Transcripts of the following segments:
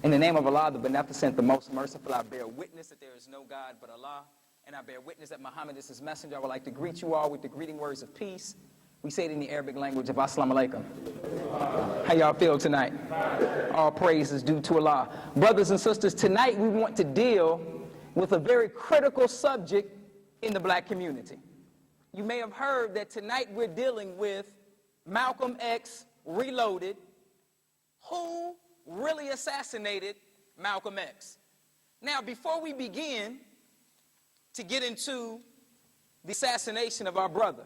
In the name of Allah, the Beneficent, the Most Merciful, I bear witness that there is no God but Allah, and I bear witness that Muhammad is his messenger. I would like to greet you all with the greeting words of peace. We say it in the Arabic language of Assalamu alaikum. How y'all feel tonight? All praise is due to Allah. Brothers and sisters, tonight we want to deal with a very critical subject in the black community. You may have heard that tonight we're dealing with Malcolm X Reloaded. Who really assassinated Malcolm X? Now, before we begin to get into the assassination of our brother,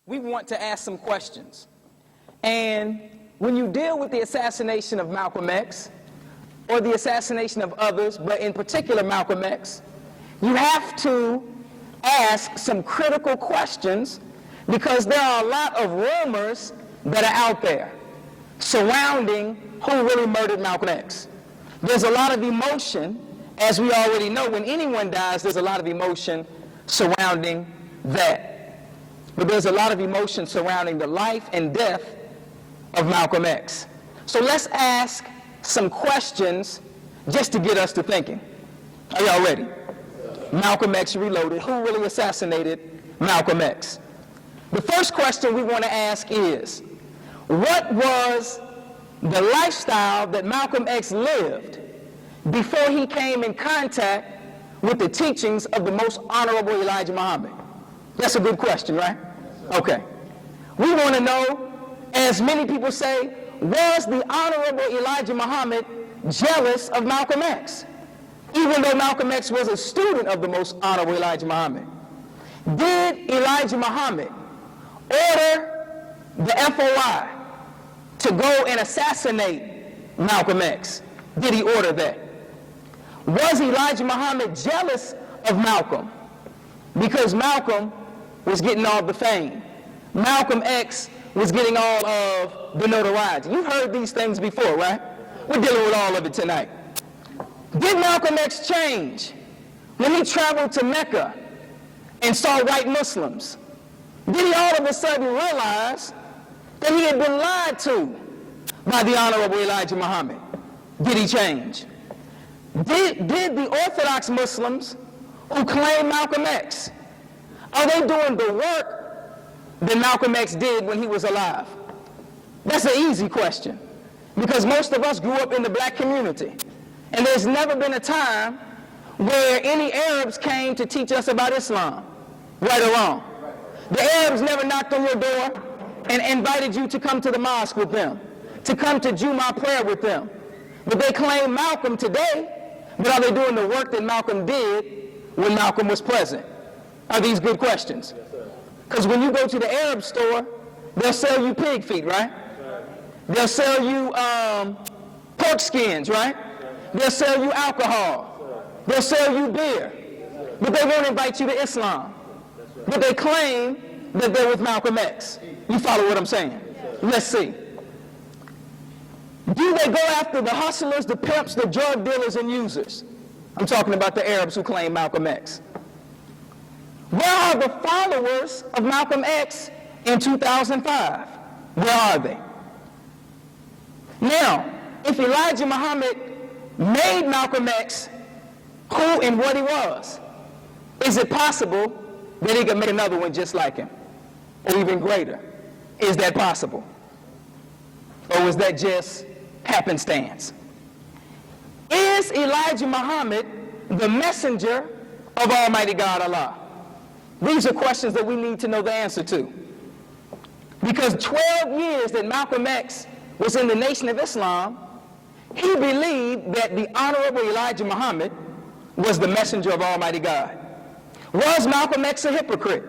we want to ask some questions. And when you deal with the assassination of Malcolm X, or the assassination of others, but in particular Malcolm X, you have to ask some critical questions because there are a lot of rumors that are out there surrounding who really murdered Malcolm X. There's a lot of emotion, as we already know. When anyone dies, there's a lot of emotion surrounding that. But there's a lot of emotion surrounding the life and death of Malcolm X. So let's ask some questions just to get us to thinking. Are y'all ready? Malcolm X Reloaded. Who really assassinated Malcolm X? The first question we want to ask is, what was the lifestyle that Malcolm X lived before he came in contact with the teachings of the most honorable Elijah Muhammad? That's a good question, right? Okay. We want to know, as many people say, was the honorable Elijah Muhammad jealous of Malcolm X? Even though Malcolm X was a student of the most honorable Elijah Muhammad. Did Elijah Muhammad order the FOI to go and assassinate Malcolm X? Did he order that? Was Elijah Muhammad jealous of Malcolm because Malcolm was getting all the fame? Malcolm X was getting all of the notoriety. You've heard these things before, right? We're dealing with all of it tonight. Did Malcolm X change when he traveled to Mecca and saw white Muslims? Did he all of a sudden realize that he had been lied to by the honorable Elijah Muhammad? Did he change? Did the Orthodox Muslims who claim Malcolm X, are they doing the work that Malcolm X did when he was alive? That's an easy question, because most of us grew up in the black community, and there's never been a time where any Arabs came to teach us about Islam, right or wrong. The Arabs never knocked on your door and invited you to come to the mosque with them, to come to Jummah prayer with them. But they claim Malcolm today, but are they doing the work that Malcolm did when Malcolm was present? Are these good questions? Because when you go to the Arab store, they'll sell you pig feet, right? They'll sell you pork skins, right? They'll sell you alcohol. They'll sell you beer. But they won't invite you to Islam. But they claim that they're with Malcolm X. You follow what I'm saying? Let's see. Do they go after the hustlers, the pimps, the drug dealers, and users? I'm talking about the Arabs who claim Malcolm X. Where are the followers of Malcolm X in 2005? Where are they? Now, if Elijah Muhammad made Malcolm X who and what he was, is it possible that he could make another one just like him, or even greater? Is that possible? Or was that just happenstance? Is Elijah Muhammad the messenger of Almighty God Allah? These are questions that we need to know the answer to. Because 12 years that Malcolm X was in the Nation of Islam, he believed that the honorable Elijah Muhammad was the messenger of Almighty God. Was Malcolm X a hypocrite?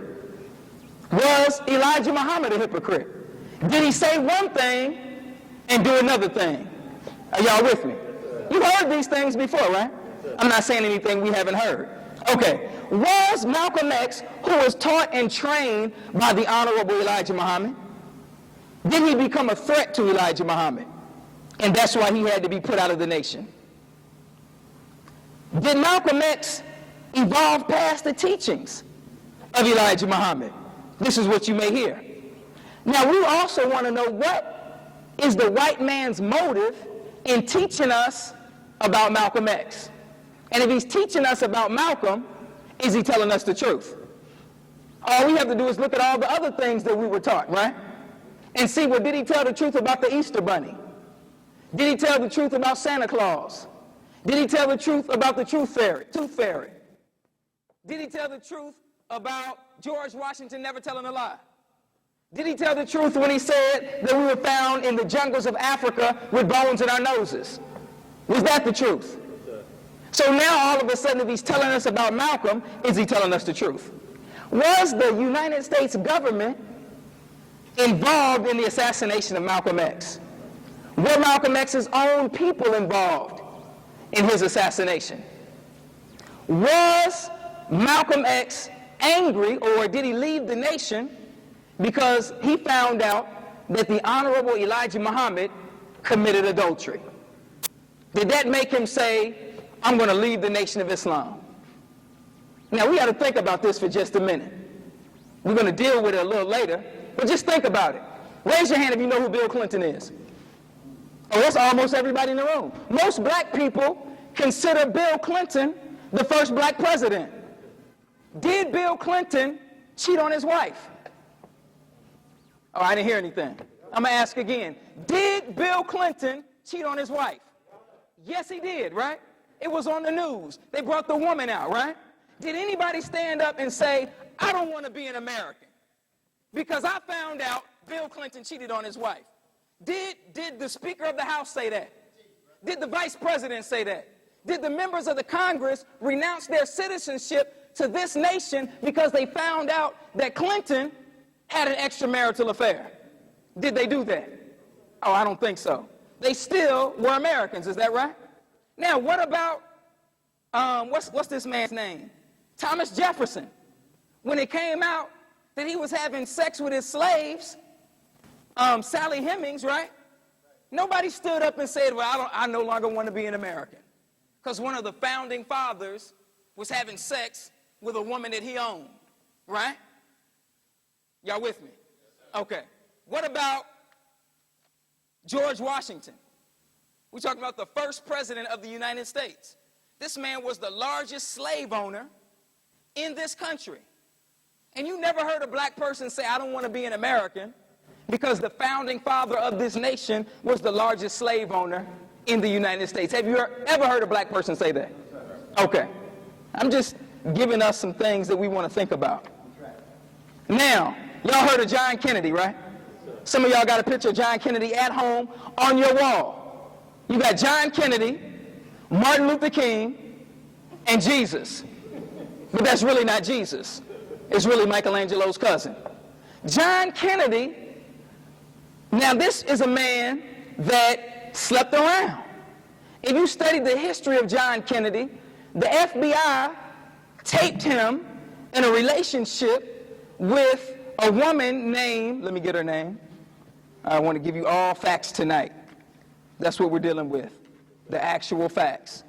Was Elijah Muhammad a hypocrite? Did he say one thing and do another thing? Are y'all with me? You've heard these things before, right? I'm not saying anything we haven't heard. Okay. Was Malcolm X, who was taught and trained by the honorable Elijah Muhammad, did he become a threat to Elijah Muhammad? And that's why he had to be put out of the nation. Did Malcolm X evolve past the teachings of Elijah Muhammad? This is what you may hear. Now, we also want to know, what is the white man's motive in teaching us about Malcolm X? And if he's teaching us about Malcolm, is he telling us the truth? All we have to do is look at all the other things that we were taught, right? And see, well, did he tell the truth about the Easter Bunny? Did he tell the truth about Santa Claus? Did he tell the truth about the Tooth Fairy? Did he tell the truth about George Washington never telling a lie? Did he tell the truth when he said that we were found in the jungles of Africa with bones in our noses? Was that the truth? So now all of a sudden, if he's telling us about Malcolm, is he telling us the truth? Was the United States government involved in the assassination of Malcolm X? Were Malcolm X's own people involved in his assassination? Was Malcolm X angry, or did he leave the nation because he found out that the Honorable Elijah Muhammad committed adultery? Did that make him say, I'm going to leave the Nation of Islam? Now, we got to think about this for just a minute. We're going to deal with it a little later, but just think about it. Raise your hand if you know who Bill Clinton is. Oh, that's almost everybody in the room. Most black people consider Bill Clinton the first black president. Did Bill Clinton cheat on his wife? Oh, I didn't hear anything. I'm going to ask again. Did Bill Clinton cheat on his wife? Yes, he did, right? It was on the news. They brought the woman out, right? Did anybody stand up and say, I don't want to be an American because I found out Bill Clinton cheated on his wife? Did the Speaker of the House say that? Did the Vice President say that? Did the members of the Congress renounce their citizenship to this nation because they found out that Clinton had an extramarital affair? Did they do that? Oh, I don't think so. They still were Americans, is that right? Now, what about, what's this man's name? Thomas Jefferson. When it came out that he was having sex with his slaves, Sally Hemings, right? Nobody stood up and said, well, I no longer want to be an American. Because one of the founding fathers was having sex with a woman that he owned, right? Y'all with me? Okay. What about George Washington? We're talking about the first president of the United States. This man was the largest slave owner in this country. And you never heard a black person say, I don't want to be an American, because the founding father of this nation was the largest slave owner in the United States. Have you ever heard a black person say that? Okay. I'm just giving us some things that we want to think about. Now, y'all heard of John Kennedy, right? Some of y'all got a picture of John Kennedy at home on your wall. You got John Kennedy, Martin Luther King, and Jesus. But that's really not Jesus. It's really Michelangelo's cousin. John Kennedy, now this is a man that slept around. If you study the history of John Kennedy, the FBI taped him in a relationship with a woman named, let me get her name. I want to give you all facts tonight. That's what we're dealing with, the actual facts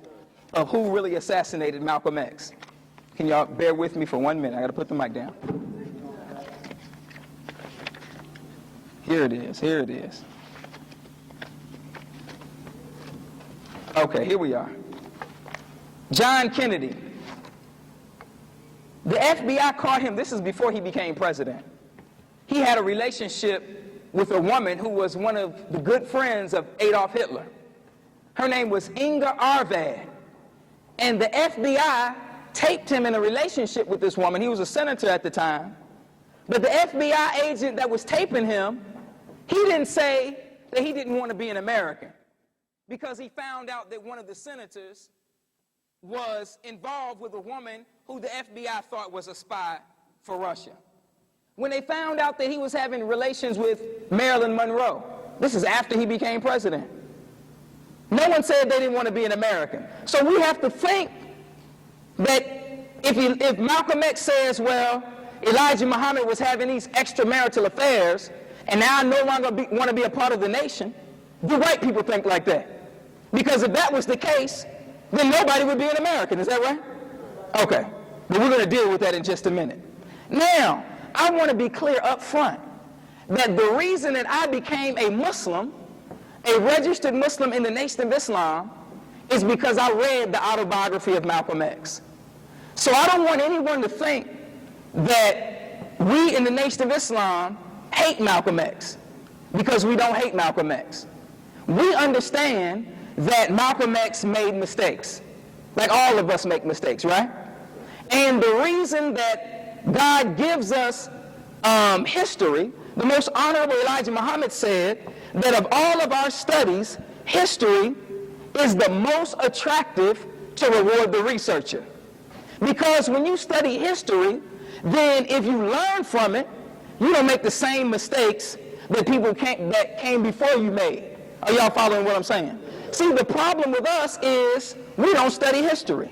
of who really assassinated Malcolm X. Can y'all bear with me for 1 minute? I got to put the mic down. Here it is, here it is. Okay, here we are. John Kennedy. The FBI caught him, this is before he became president. He had a relationship with a woman who was one of the good friends of Adolf Hitler. Her name was Inga Arvad. And the FBI taped him in a relationship with this woman. He was a senator at the time. But the FBI agent that was taping him, he didn't say that he didn't want to be an American, because he found out that one of the senators was involved with a woman who the FBI thought was a spy for Russia. When they found out that he was having relations with Marilyn Monroe, this is after he became president, no one said they didn't want to be an American. So we have to think that if Malcolm X says, well, Elijah Muhammad was having these extramarital affairs, and now I no longer want to be a part of the nation, do white people think like that? Because if that was the case, then nobody would be an American. Is that right? Okay. But we're going to deal with that in just a minute. Now, I want to be clear up front that the reason that I became a Muslim, a registered Muslim in the Nation of Islam, is because I read the autobiography of Malcolm X. So I don't want anyone to think that we in the Nation of Islam hate Malcolm X, because we don't hate Malcolm X. We understand that Malcolm X made mistakes, like all of us make mistakes, right? And the reason that God gives us history, the most honorable Elijah Muhammad said that of all of our studies, history is the most attractive to reward the researcher. Because when you study history, then if you learn from it, you don't make the same mistakes that people that came before you made. Are y'all following what I'm saying? See, the problem with us is we don't study history.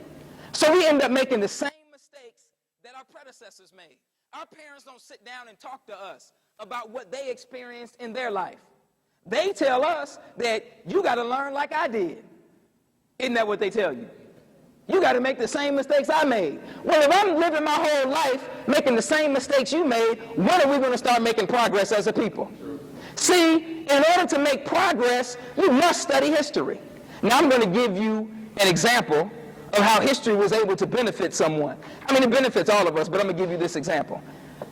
So we end up making the same mistakes that our predecessors made. Our parents don't sit down and talk to us about what they experienced in their life. They tell us that you got to learn like I did. Isn't that what they tell you? You got to make the same mistakes I made. Well, if I'm living my whole life making the same mistakes you made, when are we going to start making progress as a people? See, in order to make progress, you must study history. Now, I'm going to give you an example of how history was able to benefit someone. I mean, it benefits all of us, but I'm going to give you this example.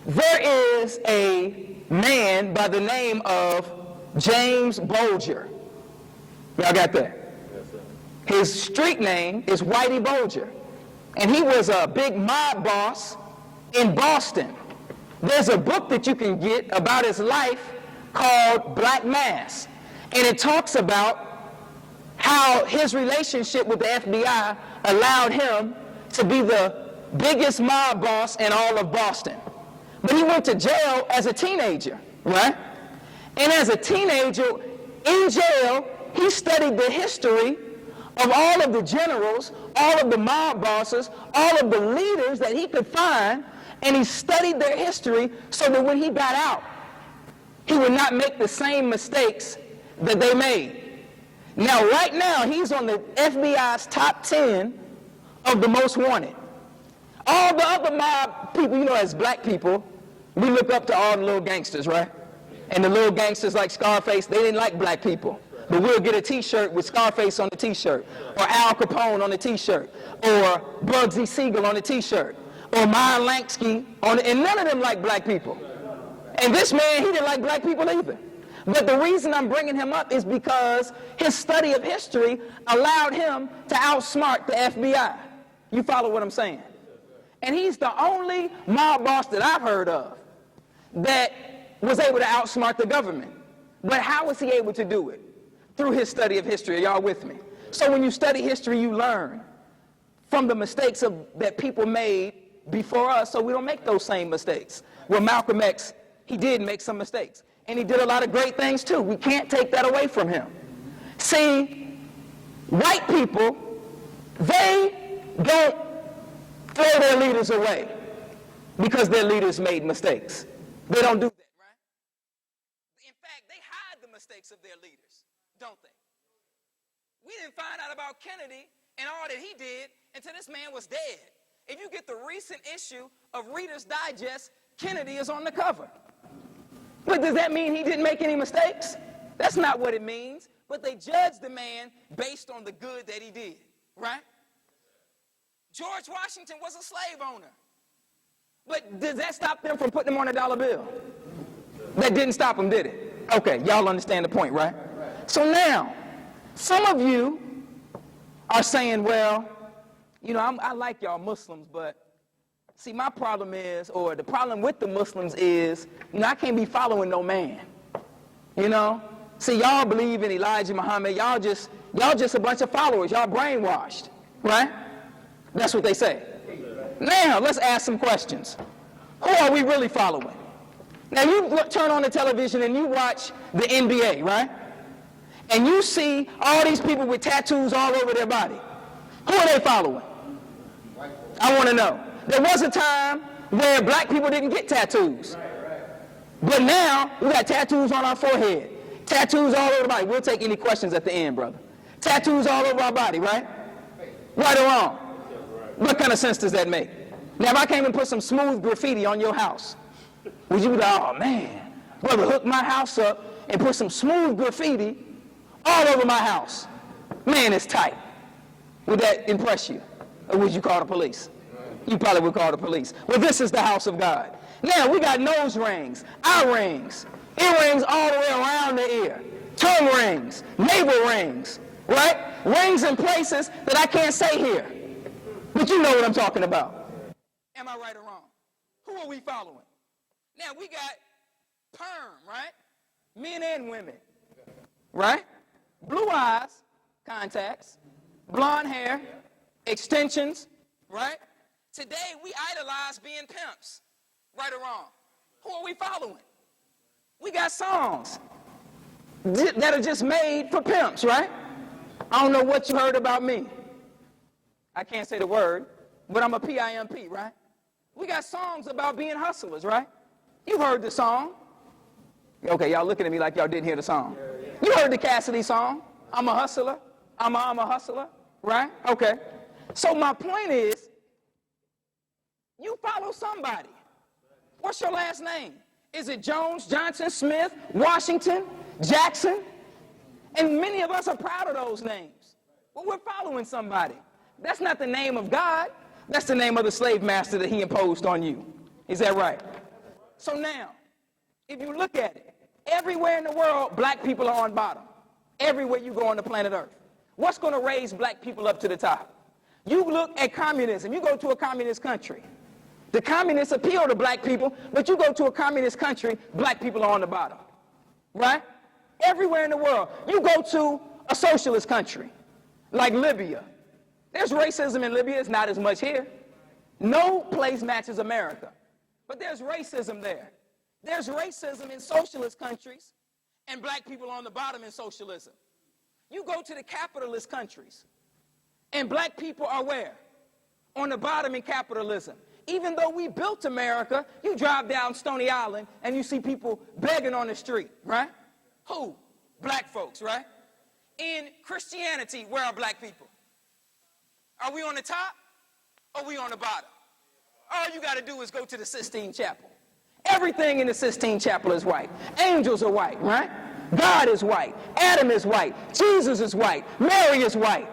There is a man by the name of James Bolger. Y'all got that? His street name is Whitey Bulger, and he was a big mob boss in Boston. There's a book that you can get about his life called Black Mass, and it talks about how his relationship with the FBI allowed him to be the biggest mob boss in all of Boston. But he went to jail as a teenager, right? And as a teenager in jail, he studied the history of all of the generals, all of the mob bosses, all of the leaders that he could find, and he studied their history so that when he got out, he would not make the same mistakes that they made. Now, right now, he's on the FBI's top 10 of the most wanted. All the other mob people, you know, as black people, we look up to all the little gangsters, right? And the little gangsters like Scarface, they didn't like black people. But we'll get a t-shirt with Scarface on the t-shirt, or Al Capone on the t-shirt, or Bugsy Siegel on the t-shirt, or Meyer Lansky on the, and none of them like black people. And this man, he didn't like black people either. But the reason I'm bringing him up is because his study of history allowed him to outsmart the FBI. You follow what I'm saying? And he's the only mob boss that I've heard of that was able to outsmart the government. But how was he able to do it? Through his study of history. Are y'all with me? So when you study history, you learn from the mistakes that people made before us, so we don't make those same mistakes. Well, Malcolm X, he did make some mistakes, and he did a lot of great things too. We can't take that away from him. See, white people, they don't throw their leaders away because their leaders made mistakes. They don't do that, right? In fact, they hide the mistakes of their leaders, don't they? We didn't find out about Kennedy and all that he did until this man was dead. If you get the recent issue of Reader's Digest, Kennedy is on the cover. But does that mean he didn't make any mistakes? That's not what it means. But they judged the man based on the good that he did, right? George Washington was a slave owner. But does that stop them from putting him on a dollar bill? That didn't stop him, did it? Okay, y'all understand the point, right? So now, some of you are saying, well, you know, I like y'all Muslims, but see, my problem is, or the problem with the Muslims is, you know, I can't be following no man. You know? See, y'all believe in Elijah Muhammad. Y'all just a bunch of followers. Y'all brainwashed, right? That's what they say. Now, let's ask some questions. Who are we really following? Now, you turn on the television and you watch the NBA, right? And you see all these people with tattoos all over their body. Who are they following? I want to know. There was a time where black people didn't get tattoos. But now, we got tattoos on our forehead. Tattoos all over the body. We'll take any questions at the end, brother. Tattoos all over our body, right? Right or wrong? What kind of sense does that make? Now, if I came and put some smooth graffiti on your house, would you be like, oh, man, brother, hook my house up and put some smooth graffiti all over my house? Man, it's tight. Would that impress you? Or would you call the police? You probably would call the police. Well, this is the house of God. Now, we got nose rings, eye rings, earrings all the way around the ear, tongue rings, navel rings, right? Rings in places that I can't say here. But you know what I'm talking about. Am I right or wrong? Who are we following? Now, we got perm, right? Men and women, right? Blue eyes, contacts, blonde hair, extensions, right? Today, we idolize being pimps, right or wrong. Who are we following? We got songs that are just made for pimps, right? I don't know what you heard about me. I can't say the word, but I'm a PIMP, right? We got songs about being hustlers, right? You heard the song. Okay, y'all looking at me like y'all didn't hear the song. You heard the Cassidy song. I'm a hustler. I'm a hustler, right? Okay. So my point is, you follow somebody. What's your last name? Is it Jones, Johnson, Smith, Washington, Jackson? And many of us are proud of those names. But we're following somebody. That's not the name of God. That's the name of the slave master that he imposed on you. Is that right? So now, if you look at it, everywhere in the world, black people are on bottom. Everywhere you go on the planet Earth. What's going to raise black people up to the top? You look at communism. You go to a communist country. The communists appeal to black people, but you go to a communist country, black people are on the bottom. Right? Everywhere in the world. You go to a socialist country, like Libya. There's racism in Libya. It's not as much here. No place matches America. But there's racism there. There's racism in socialist countries, and black people are on the bottom in socialism. You go to the capitalist countries, and black people are where? On the bottom in capitalism. Even though we built America, you drive down Stony Island, and you see people begging on the street, right? Who? Black folks, right? In Christianity, where are black people? Are we on the top, or are we on the bottom? All you got to do is go to the Sistine Chapel. Everything in the Sistine Chapel is white. Angels are white, right? God is white. Adam is white. Jesus is white. Mary is white.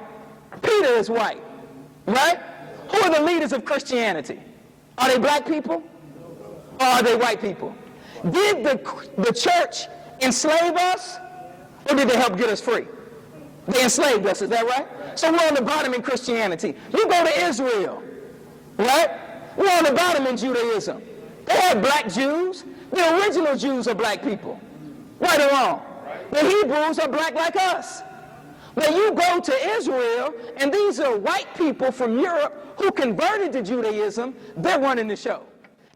Peter is white, right? Who are the leaders of Christianity? Are they black people, or are they white people? Did the church enslave us, or did they help get us free? They enslaved us, is that right? So we're on the bottom in Christianity. You go to Israel, right? We're on the bottom in Judaism. They had black Jews. The original Jews are black people. Right or wrong? The Hebrews are black like us. But you go to Israel, and these are white people from Europe who converted to Judaism. They're running the show.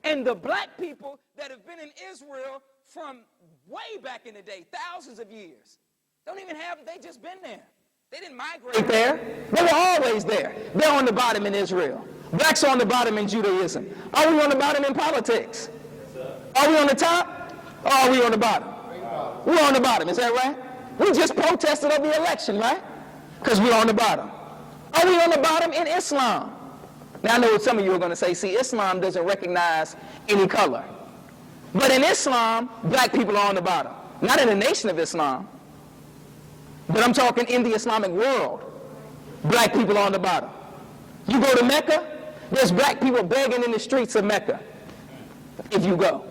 And the black people that have been in Israel from way back in the day, thousands of years, they just been there. They didn't migrate there. They were always there. They're on the bottom in Israel. Blacks are on the bottom in Judaism. Are we on the bottom in politics? Are we on the top, or are we on the bottom? We're on the bottom, is that right? We just protested over the election, right? Because we're on the bottom. Are we on the bottom in Islam? Now, I know what some of you are going to say. See, Islam doesn't recognize any color. But in Islam, black people are on the bottom. Not in the nation of Islam, but I'm talking in the Islamic world. Black people are on the bottom. You go to Mecca, there's black people begging in the streets of Mecca. If you go,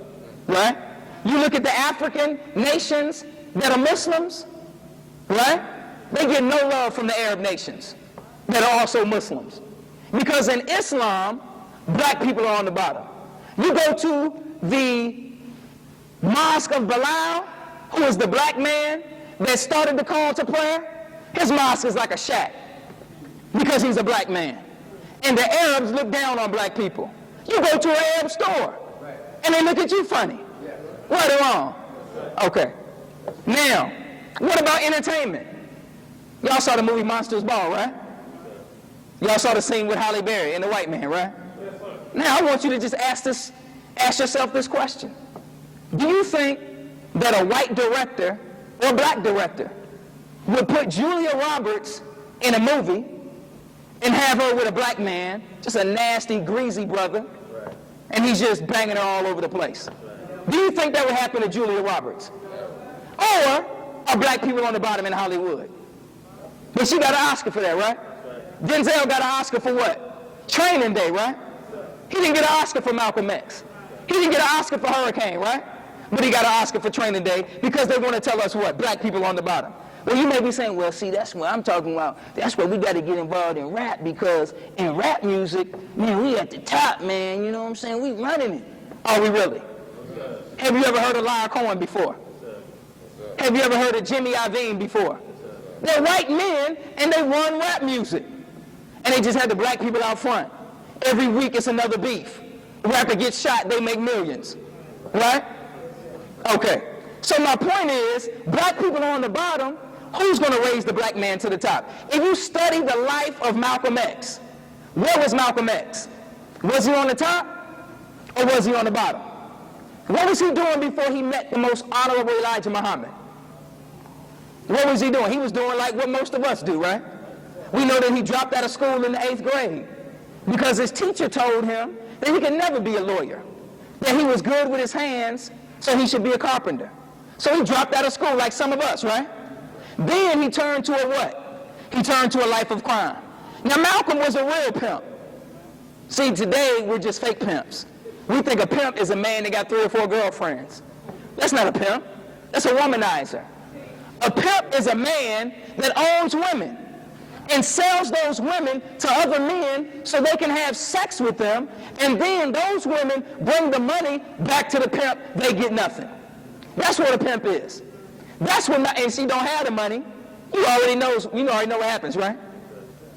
right? You look at the African nations that are Muslims, right? They get no love from the Arab nations that are also Muslims. Because in Islam, black people are on the bottom. You go to the Mosque of Bilal, who is the black man that started the call to prayer. His mosque is like a shack because he's a black man. And the Arabs look down on black people. You go to an Arab store, and they look at you funny. Right or wrong? Okay. Now, what about entertainment? Y'all saw the movie Monsters Ball, right? Y'all saw the scene with Halle Berry and the white man, right? Now, I want you to just ask yourself this question. Do you think that a white director or a black director would put Julia Roberts in a movie and have her with a black man, just a nasty, greasy brother, and he's just banging her all over the place? Do you think that would happen to Julia Roberts? Or are black people on the bottom in Hollywood? But she got an Oscar for that, right? Denzel got an Oscar for what? Training Day, right? He didn't get an Oscar for Malcolm X. He didn't get an Oscar for Hurricane, right? But he got an Oscar for Training Day because they want to tell us what? Black people on the bottom. Well, you may be saying, well, see, that's what I'm talking about. That's where we got to get involved in rap, because in rap music, man, we at the top, man. You know what I'm saying? We running it. Are we really? Have you ever heard of Lyle Cohen before? Have you ever heard of Jimmy Iovine before? They're white men, and they run rap music. And they just had the black people out front. Every week it's another beef. The rapper gets shot, they make millions. Right? Okay. So my point is, black people are on the bottom. Who's going to raise the black man to the top? If you study the life of Malcolm X, where was Malcolm X? Was he on the top, or was he on the bottom? What was he doing before he met the most honorable Elijah Muhammad? What was he doing? He was doing like what most of us do, right? We know that he dropped out of school in the 8th grade because his teacher told him that he could never be a lawyer, that he was good with his hands, so he should be a carpenter. So he dropped out of school like some of us, right? Then he turned to a what? He turned to a life of crime. Now Malcolm was a real pimp. See, today we're just fake pimps. We think a pimp is a man that got 3 or 4 girlfriends. That's not a pimp. That's a womanizer. A pimp is a man that owns women and sells those women to other men so they can have sex with them, and then those women bring the money back to the pimp. They get nothing. That's what a pimp is. That's when, and she don't have the money. You already know what happens, right?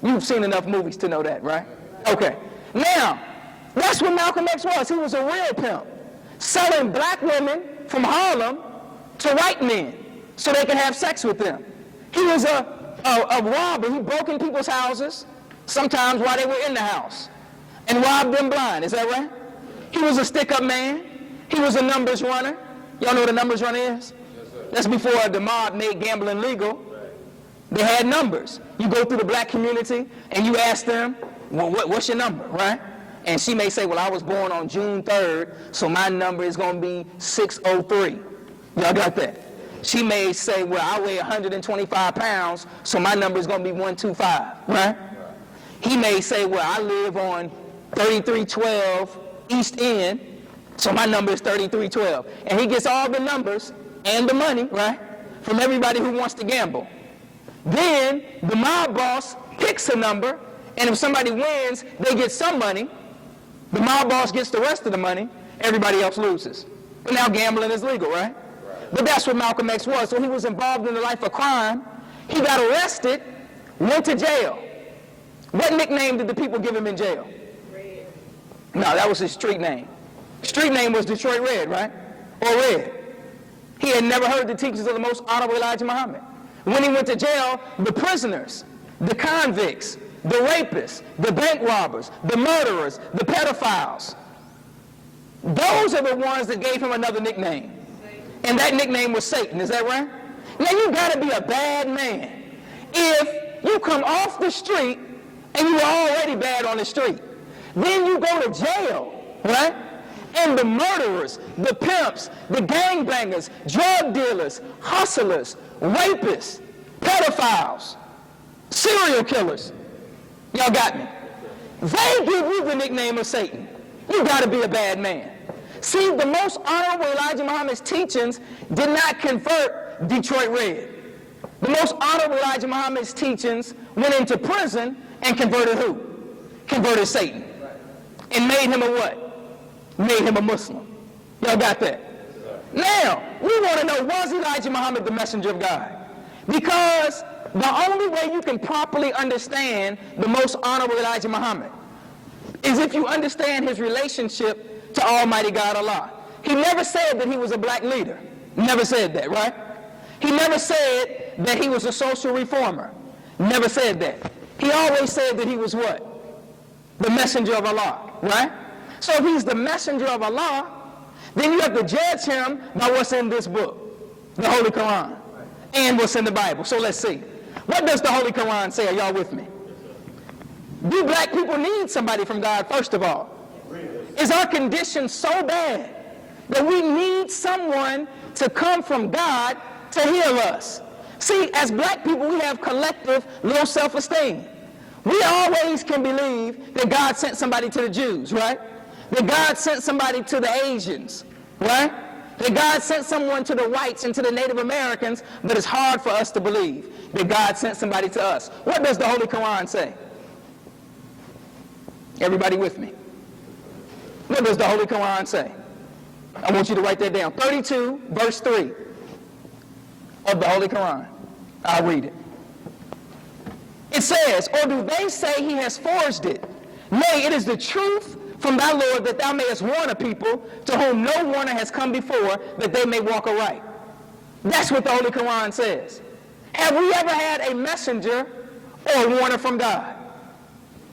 You've seen enough movies to know that, right? Okay. Now, that's what Malcolm X was. He was a real pimp, selling black women from Harlem to white men so they can have sex with them. He was a robber. He broke in people's houses, sometimes while they were in the house, and robbed them blind. Is that right? He was a stick-up man. He was a numbers runner. Y'all know what a numbers runner is? That's before the mob made gambling legal. They had numbers. You go through the black community and you ask them, well, what's your number, right? And she may say, well, I was born on June 3rd, so my number is going to be 603. Y'all got that? She may say, well, I weigh 125 pounds, so my number is going to be 125, right? He may say, well, I live on 3312 East End, so my number is 3312. And he gets all the numbers and the money, right, from everybody who wants to gamble. Then the mob boss picks a number, and if somebody wins, they get some money. The mob boss gets the rest of the money. Everybody else loses. But now gambling is legal, right? But that's what Malcolm X was. So he was involved in the life of crime. He got arrested, went to jail. What nickname did the people give him in jail? Red. No, that was his street name. Street name was Detroit Red, right? Or Red. He had never heard the teachings of the most honorable Elijah Muhammad. When he went to jail, the prisoners, the convicts, the rapists, the bank robbers, the murderers, the pedophiles, those are the ones that gave him another nickname. And that nickname was Satan. Is that right? Now you got to be a bad man if you come off the street and you were already bad on the street. Then you go to jail, right? And the murderers, the pimps, the gangbangers, drug dealers, hustlers, rapists, pedophiles, serial killers. Y'all got me? They give you the nickname of Satan. You got to be a bad man. See, the most honorable Elijah Muhammad's teachings did not convert Detroit Red. The most honorable Elijah Muhammad's teachings went into prison and converted who? Converted Satan. And made him a what? Made him a Muslim. Y'all got that? Now, we want to know, was Elijah Muhammad the messenger of God? Because the only way you can properly understand the most honorable Elijah Muhammad is if you understand his relationship to Almighty God Allah. He never said that he was a black leader. Never said that, right? He never said that he was a social reformer. Never said that. He always said that he was what? The messenger of Allah, right? So if he's the messenger of Allah, then you have to judge him by what's in this book, the Holy Quran, and what's in the Bible. So let's see. What does the Holy Quran say? Are y'all with me? Do black people need somebody from God, first of all? Is our condition so bad that we need someone to come from God to heal us? See, as black people, we have collective low self-esteem. We always can believe that God sent somebody to the Jews, right? That God sent somebody to the Asians, right? That God sent someone to the whites and to the Native Americans, but it's hard for us to believe that God sent somebody to us. What does the Holy Quran say? Everybody with me? What does the Holy Quran say? I want you to write that down. 32, verse 3 of the Holy Quran. I'll read it. It says, or do they say he has forged it? Nay, it is the truth from thy Lord, that thou mayest warn a people to whom no warner has come before, that they may walk aright. That's what the Holy Quran says. Have we ever had a messenger or a warner from God?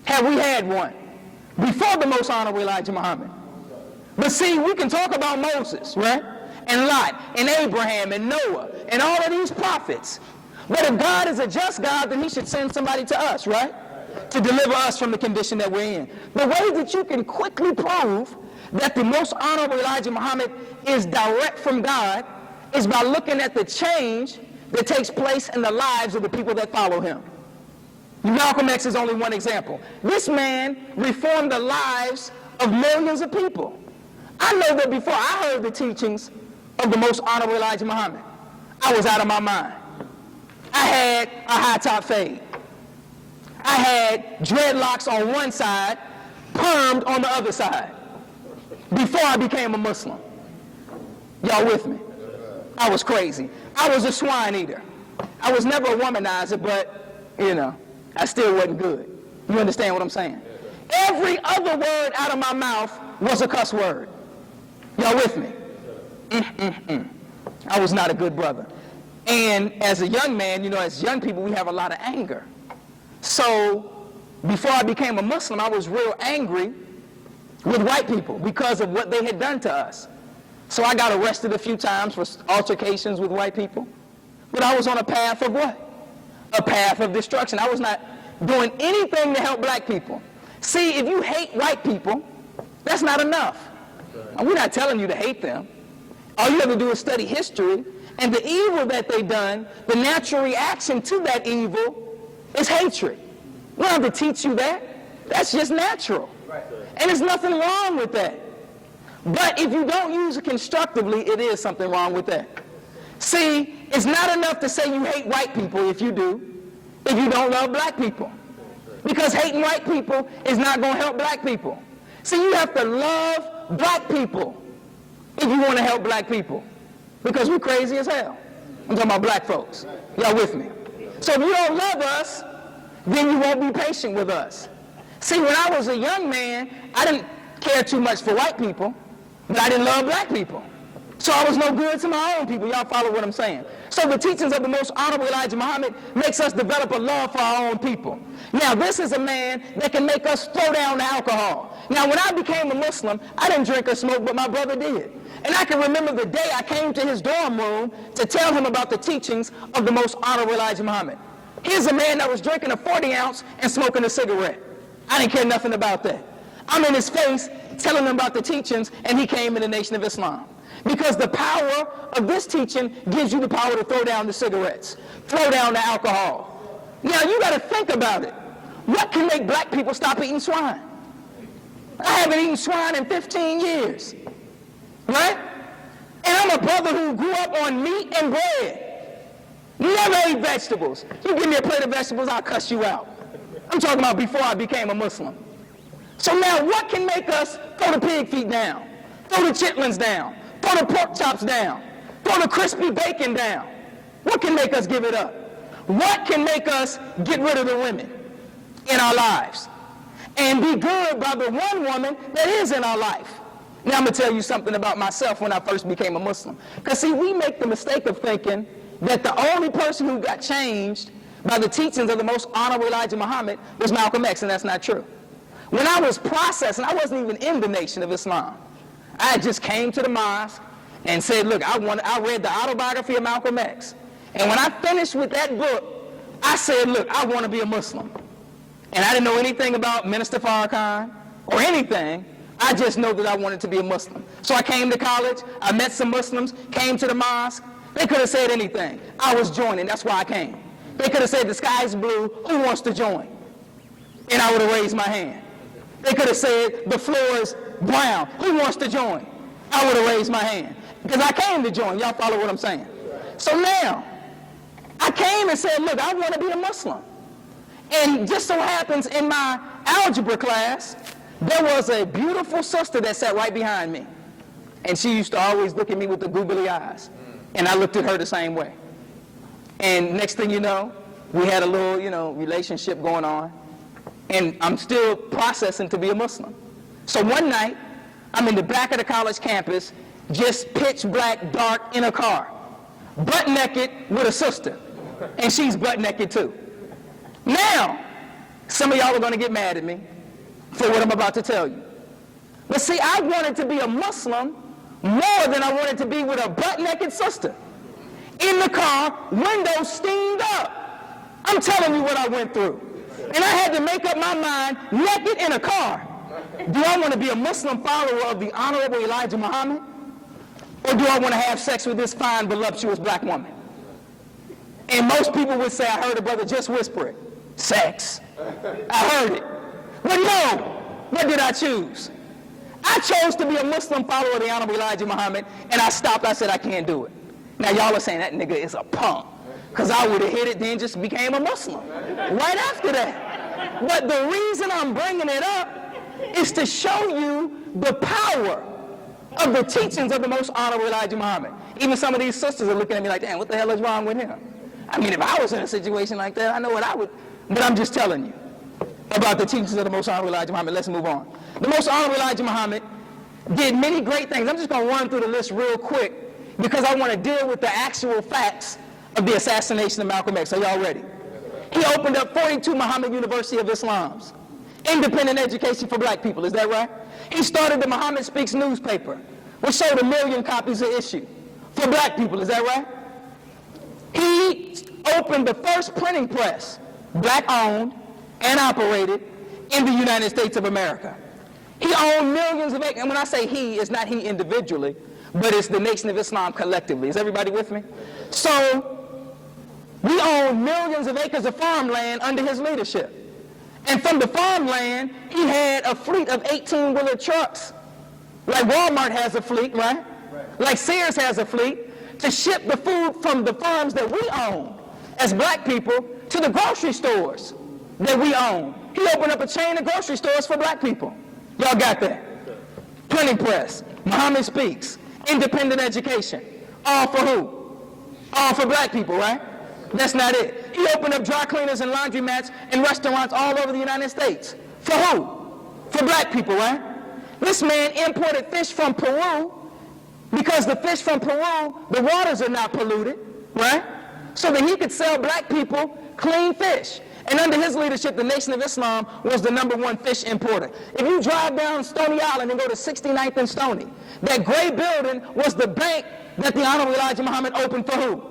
Have we had one? Before the most honorable Elijah Muhammad. But see, we can talk about Moses, right? And Lot, and Abraham, and Noah, and all of these prophets. But if God is a just God, then he should send somebody to us, right? To deliver us from the condition that we're in. The way that you can quickly prove that the most honorable Elijah Muhammad is direct from God is by looking at the change that takes place in the lives of the people that follow him. Malcolm X is only one example. This man reformed the lives of millions of people. I know that before I heard the teachings of the most honorable Elijah Muhammad, I was out of my mind. I had a high top fade. I had dreadlocks on one side, permed on the other side, before I became a Muslim. Y'all with me? I was crazy. I was a swine eater. I was never a womanizer, but, you know, I still wasn't good. You understand what I'm saying? Every other word out of my mouth was a cuss word. Y'all with me? I was not a good brother. And as a young man, you know, as young people, we have a lot of anger. So before I became a Muslim, I was real angry with white people because of what they had done to us. So I got arrested a few times for altercations with white people. But I was on a path of what? A path of destruction. I was not doing anything to help black people. See, if you hate white people, that's not enough. And we're not telling you to hate them. All you have to do is study history, and the evil that they've done, the natural reaction to that evil is hatred. We don't have to teach you that. That's just natural. And there's nothing wrong with that. But if you don't use it constructively, it is something wrong with that. See, it's not enough to say you hate white people if you do, if you don't love black people. Because hating white people is not going to help black people. See, you have to love black people if you want to help black people. Because we're crazy as hell. I'm talking about black folks. Y'all with me? So if you don't love us, then you won't be patient with us. See, when I was a young man, I didn't care too much for white people, but I didn't love black people. So I was no good to my own people. Y'all follow what I'm saying? So the teachings of the most honorable Elijah Muhammad makes us develop a love for our own people. Now, this is a man that can make us throw down the alcohol. Now, when I became a Muslim, I didn't drink or smoke, but my brother did. And I can remember the day I came to his dorm room to tell him about the teachings of the most honorable Elijah Muhammad. Here's a man that was drinking a 40-ounce and smoking a cigarette. I didn't care nothing about that. I'm in his face telling him about the teachings, and he came in the Nation of Islam. Because the power of this teaching gives you the power to throw down the cigarettes, throw down the alcohol. Now, you got to think about it. What can make black people stop eating swine? I haven't eaten swine in 15 years. Right? And I'm a brother who grew up on meat and bread. Never ate vegetables. You give me a plate of vegetables, I'll cuss you out. I'm talking about before I became a Muslim. So now what can make us throw the pig feet down, throw the chitlins down, throw the pork chops down, throw the crispy bacon down? What can make us give it up? What can make us get rid of the women in our lives and be good by the one woman that is in our life? Now I'm going to tell you something about myself when I first became a Muslim. Because see, we make the mistake of thinking that the only person who got changed by the teachings of the most honorable Elijah Muhammad was Malcolm X, and that's not true. When I was processing, I wasn't even in the Nation of Islam. I just came to the mosque and said, look, I read the autobiography of Malcolm X. And when I finished with that book, I said, look, I want to be a Muslim. And I didn't know anything about Minister Farrakhan or anything. I just know that I wanted to be a Muslim. So I came to college, I met some Muslims, came to the mosque. They could have said anything. I was joining, that's why I came. They could have said the sky is blue, who wants to join? and I would have raised my hand. They could have said, the floor is brown. Who wants to join? I would have raised my hand. Because I came to join. Y'all follow what I'm saying? So now, I came and said, look, I want to be a Muslim. And just so happens in my algebra class, there was a beautiful sister that sat right behind me. And she used to always look at me with the googly eyes. And I looked at her the same way. And next thing you know, we had a little, relationship going on. And I'm still processing to be a Muslim. So one night, I'm in the back of the college campus, just pitch black, dark, in a car, butt naked with a sister. And she's butt naked too. Now, some of y'all are going to get mad at me for what I'm about to tell you. But see, I wanted to be a Muslim more than I wanted to be with a butt naked sister. In the car, windows steamed up. I'm telling you what I went through. And I had to make up my mind, naked in a car. Do I want to be a Muslim follower of the Honorable Elijah Muhammad? Or do I want to have sex with this fine, voluptuous black woman? And most people would say, I heard a brother just whisper it. Sex. I heard it. But no, what did I choose? I chose to be a Muslim follower of the Honorable Elijah Muhammad, and I stopped. I said, I can't do it. Now, y'all are saying that nigga is a punk, because I would have hit it, then just became a Muslim right after that. But the reason I'm bringing it up is to show you the power of the teachings of the most honorable Elijah Muhammad. Even some of these sisters are looking at me like, damn, what the hell is wrong with him? I mean, if I was in a situation like that, I know what I would, but I'm just telling you about the teachings of the most honorable Elijah Muhammad. Let's move on. The most honorable Elijah Muhammad did many great things. I'm just going to run through the list real quick because I want to deal with the actual facts of the assassination of Malcolm X. Are y'all ready? He opened up 42 Muhammad University of Islam's independent education for black people. Is that right? He started the Muhammad Speaks newspaper, which sold 1 million copies a issue for black people. Is that right? He opened the first printing press, black-owned and operated, in the United States of America. He owned millions of acres. And when I say he, it's not he individually, but it's the Nation of Islam collectively. Is everybody with me? So, we own millions of acres of farmland under his leadership. And from the farmland, he had a fleet of 18-wheeler trucks. Like Walmart has a fleet, right? Like Sears has a fleet, to ship the food from the farms that we own as black people to the grocery stores that we own. He opened up a chain of grocery stores for black people. Y'all got that? Printing press, Muhammad Speaks, independent education. All for who? All for black people, right? That's not it. He opened up dry cleaners and laundromats and restaurants all over the United States. For who? For black people, right? This man imported fish from Peru because the fish from Peru, the waters are not polluted, right? So that he could sell black people clean fish. And under his leadership, the Nation of Islam was the #1 fish importer. If you drive down Stony Island and go to 69th and Stony, that gray building was the bank that the Honorable Elijah Muhammad opened for who?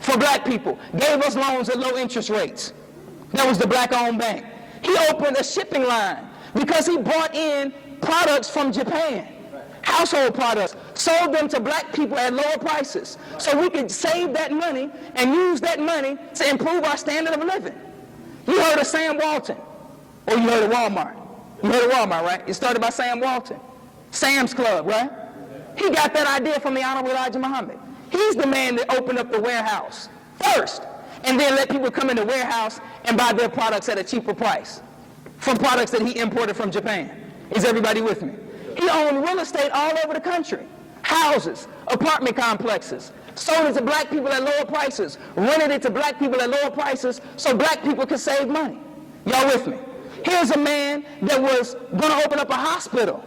For black people. Gave us loans at low interest rates. That was the black-owned bank. He opened a shipping line because he brought in products from Japan, household products, sold them to black people at lower prices so we could save that money and use that money to improve our standard of living. You heard of Sam Walton, or you heard of Walmart. You heard of Walmart, right? It started by Sam Walton. Sam's Club, right? He got that idea from the Honorable Elijah Muhammad. He's the man that opened up the warehouse first, and then let people come in the warehouse and buy their products at a cheaper price from products that he imported from Japan. Is everybody with me? He owned real estate all over the country. Houses, apartment complexes, sold it to black people at lower prices, rented it to black people at lower prices so black people could save money. Y'all with me? Here's a man that was going to open up a hospital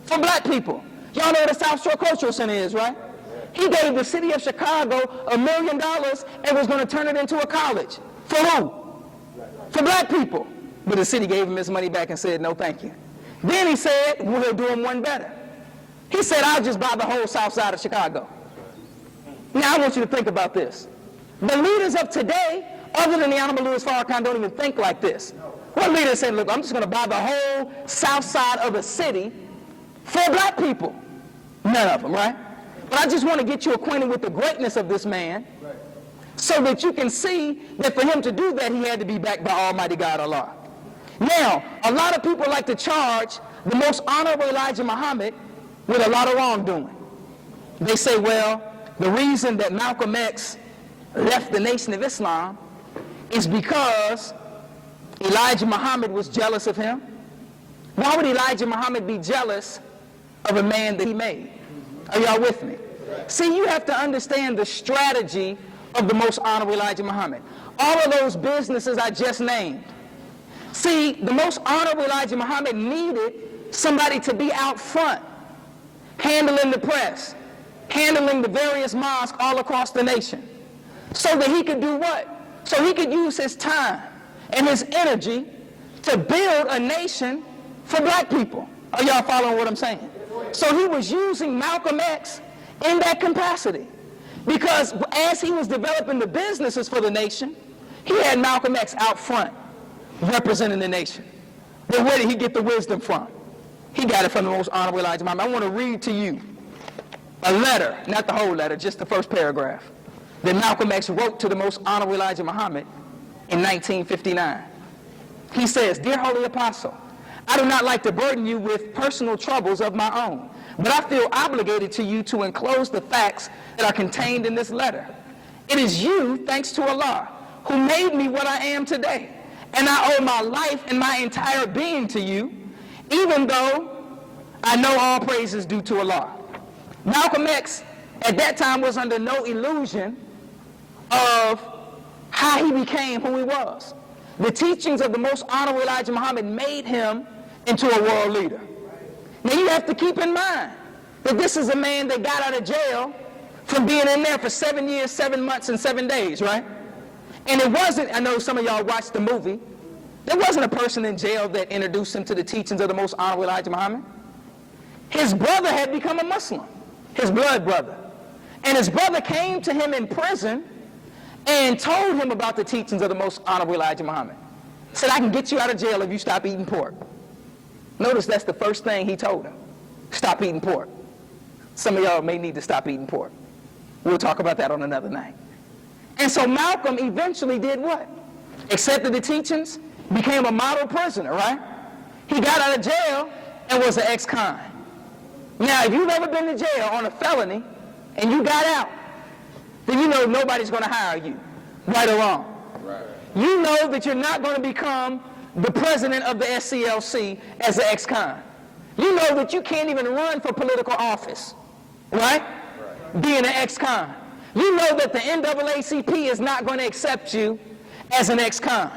for black people. Y'all know what the South Shore Cultural Center is, right? He gave the city of Chicago $1 million and was going to turn it into a college. For who? For black people. But the city gave him his money back and said, no, thank you. Then he said, we'll do him one better. He said, I'll just buy the whole south side of Chicago. Now, I want you to think about this. The leaders of today, other than the Honorable Louis Farrakhan, don't even think like this. What leader said, look, I'm just going to buy the whole south side of a city for black people? None of them, right? But I just want to get you acquainted with the greatness of this man so that you can see that for him to do that, he had to be backed by Almighty God Allah. Now, a lot of people like to charge the most honorable Elijah Muhammad with a lot of wrongdoing. They say, well, the reason that Malcolm X left the Nation of Islam is because Elijah Muhammad was jealous of him. Why would Elijah Muhammad be jealous of a man that he made? Are y'all with me? See, you have to understand the strategy of the most honorable Elijah Muhammad. All of those businesses I just named. See, the most honorable Elijah Muhammad needed somebody to be out front, handling the press, handling the various mosques all across the nation, so that he could do what? So he could use his time and his energy to build a nation for black people. Are y'all following what I'm saying? So he was using Malcolm X in that capacity, because as he was developing the businesses for the nation, he had Malcolm X out front representing the nation. But where did he get the wisdom from? He got it from the most honorable Elijah Muhammad. I want to read to you a letter, not the whole letter, just the first paragraph, that Malcolm X wrote to the most honorable Elijah Muhammad in 1959. He says, "Dear Holy Apostle, I do not like to burden you with personal troubles of my own, but I feel obligated to you to enclose the facts that are contained in this letter. It is you, thanks to Allah, who made me what I am today, and I owe my life and my entire being to you, even though I know all praise is due to Allah." Malcolm X at that time was under no illusion of how he became who he was. The teachings of the most honorable Elijah Muhammad made him into a world leader. Now you have to keep in mind that this is a man that got out of jail from being in there for 7 years, 7 months, and 7 days, right? And it wasn't, I know some of y'all watched the movie, there wasn't a person in jail that introduced him to the teachings of the most honorable Elijah Muhammad. His brother had become a Muslim, his blood brother. And his brother came to him in prison and told him about the teachings of the most honorable Elijah Muhammad. Said, "I can get you out of jail if you stop eating pork." Notice that's the first thing he told him. Stop eating pork. Some of y'all may need to stop eating pork. We'll talk about that on another night. And so Malcolm eventually did what? Accepted the teachings, became a model prisoner, right? He got out of jail and was an ex-con. Now, if you've ever been to jail on a felony and you got out, then you know nobody's going to hire you, right or wrong. Right. You know that you're not going to become the president of the SCLC as an ex-con. You know that you can't even run for political office, right? Being an ex-con. You know that the NAACP is not going to accept you as an ex-con.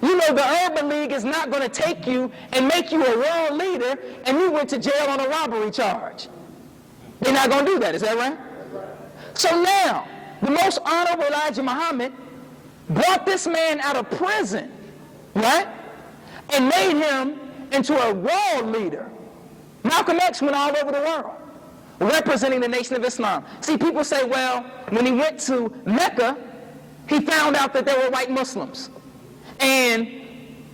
You know the Urban League is not going to take you and make you a world leader, and you went to jail on a robbery charge. They're not going to do that, is that right? So now, the most honorable Elijah Muhammad brought this man out of prison, right? And made him into a world leader. Malcolm X went all over the world, representing the Nation of Islam. See, people say, well, when he went to Mecca, he found out that there were white Muslims. And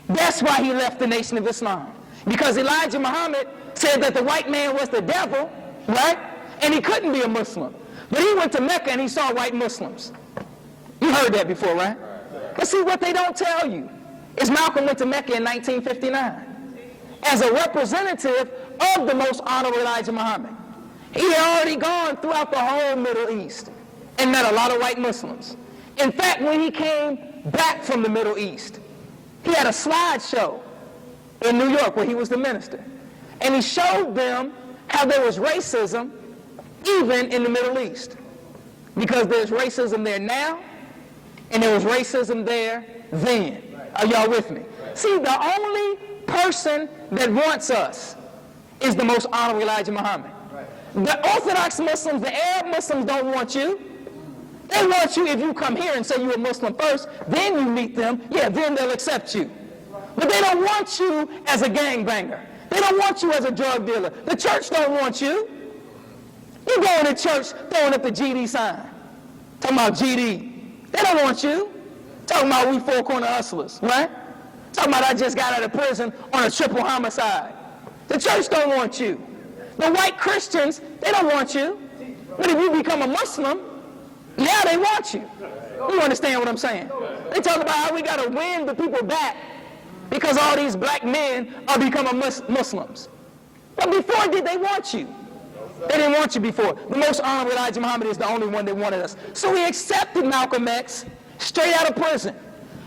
that's why he left the Nation of Islam. Because Elijah Muhammad said that the white man was the devil, right? And he couldn't be a Muslim. But he went to Mecca and he saw white Muslims. You heard that before, right? But see, what they don't tell you is Malcolm went to Mecca in 1959 as a representative of the most honorable Elijah Muhammad. He had already gone throughout the whole Middle East and met a lot of white Muslims. In fact, when he came back from the Middle East, he had a slideshow in New York where he was the minister. And he showed them how there was racism even in the Middle East. Because there's racism there now, and there was racism there then. Are y'all with me? See, the only person that wants us is the most honorable Elijah Muhammad. The Orthodox Muslims, the Arab Muslims don't want you. They want you if you come here and say you're a Muslim first, then you meet them, yeah, then they'll accept you. But they don't want you as a gangbanger. They don't want you as a drug dealer. The church don't want you. You going to church throwing up the GD sign, talking about GD. They don't want you. Talking about we four corner hustlers, right? Talking about I just got out of prison on a triple homicide. The church don't want you. The white Christians, they don't want you. But if you become a Muslim, now they want you. You understand what I'm saying? They talk about how we got to win the people back because all these black men are becoming Muslims. But before, did they want you? They didn't want you before. The most honorable Elijah Muhammad is the only one that wanted us. So we accepted Malcolm X straight out of prison,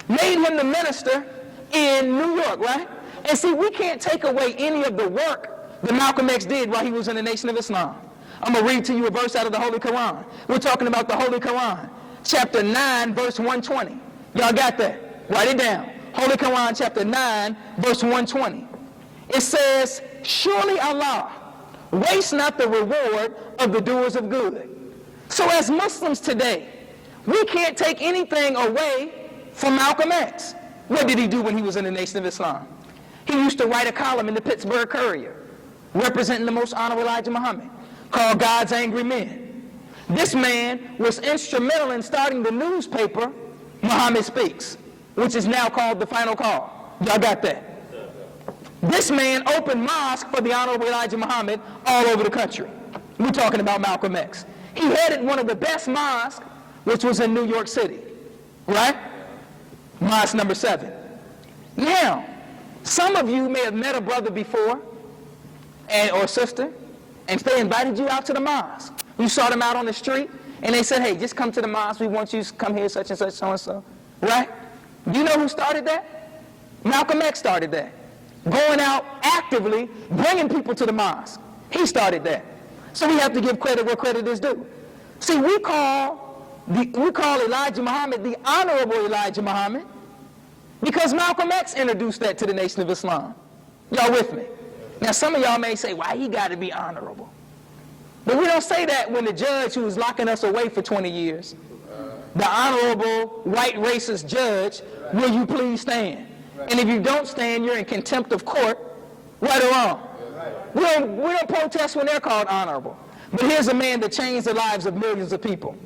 made him the minister in New York, right? And see, we can't take away any of the work that Malcolm X did while he was in the Nation of Islam. I'm going to read to you a verse out of the Holy Quran. We're talking about the Holy Quran, chapter 9, verse 120. Y'all got that? Write it down. Holy Quran, chapter 9, verse 120. It says, surely Allah waste not the reward of the doers of good. So as Muslims today, we can't take anything away from Malcolm X. What did he do when he was in the Nation of Islam? He used to write a column in the Pittsburgh Courier representing the most honorable Elijah Muhammad, called God's Angry Men. This man was instrumental in starting the newspaper Muhammad Speaks, which is now called The Final Call. Y'all got that? This man opened mosques for the honorable Elijah Muhammad all over the country. We're talking about Malcolm X. He headed one of the best mosques, which was in New York City, right? Mosque number 7. Now, some of you may have met a brother before, or sister, and they invited you out to the mosque. You saw them out on the street, and they said, hey, just come to the mosque. We want you to come here, such and such, so-and-so. Right? You know who started that? Malcolm X started that. Going out actively, bringing people to the mosque. He started that. So we have to give credit where credit is due. See, we call Elijah Muhammad the Honorable Elijah Muhammad because Malcolm X introduced that to the Nation of Islam. Y'all with me? Now, some of y'all may say, why he got to be honorable? But we don't say that when the judge who was locking us away for 20 years, the honorable white racist judge, will you please stand? And if you don't stand, you're in contempt of court, right or wrong. We don't protest when they're called honorable. But here's a man that changed the lives of millions of people.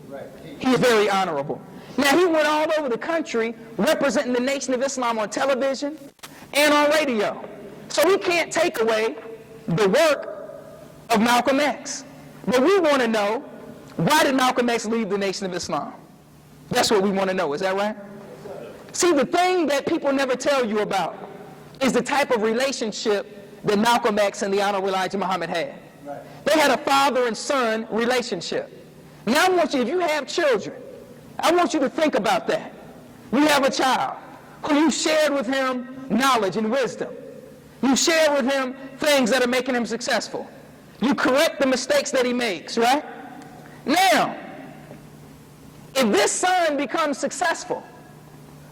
He's very honorable. Now, he went all over the country representing the Nation of Islam on television and on radio. So we can't take away the work of Malcolm X. But we want to know, why did Malcolm X leave the Nation of Islam? That's what we want to know. Is that right? See, the thing that people never tell you about is the type of relationship that Malcolm X and the Honorable Elijah Muhammad had. They had a father and son relationship. Now I want you, if you have children, I want you to think about that. You have a child who you shared with him knowledge and wisdom. You share with him things that are making him successful. You correct the mistakes that he makes, right? Now, if this son becomes successful,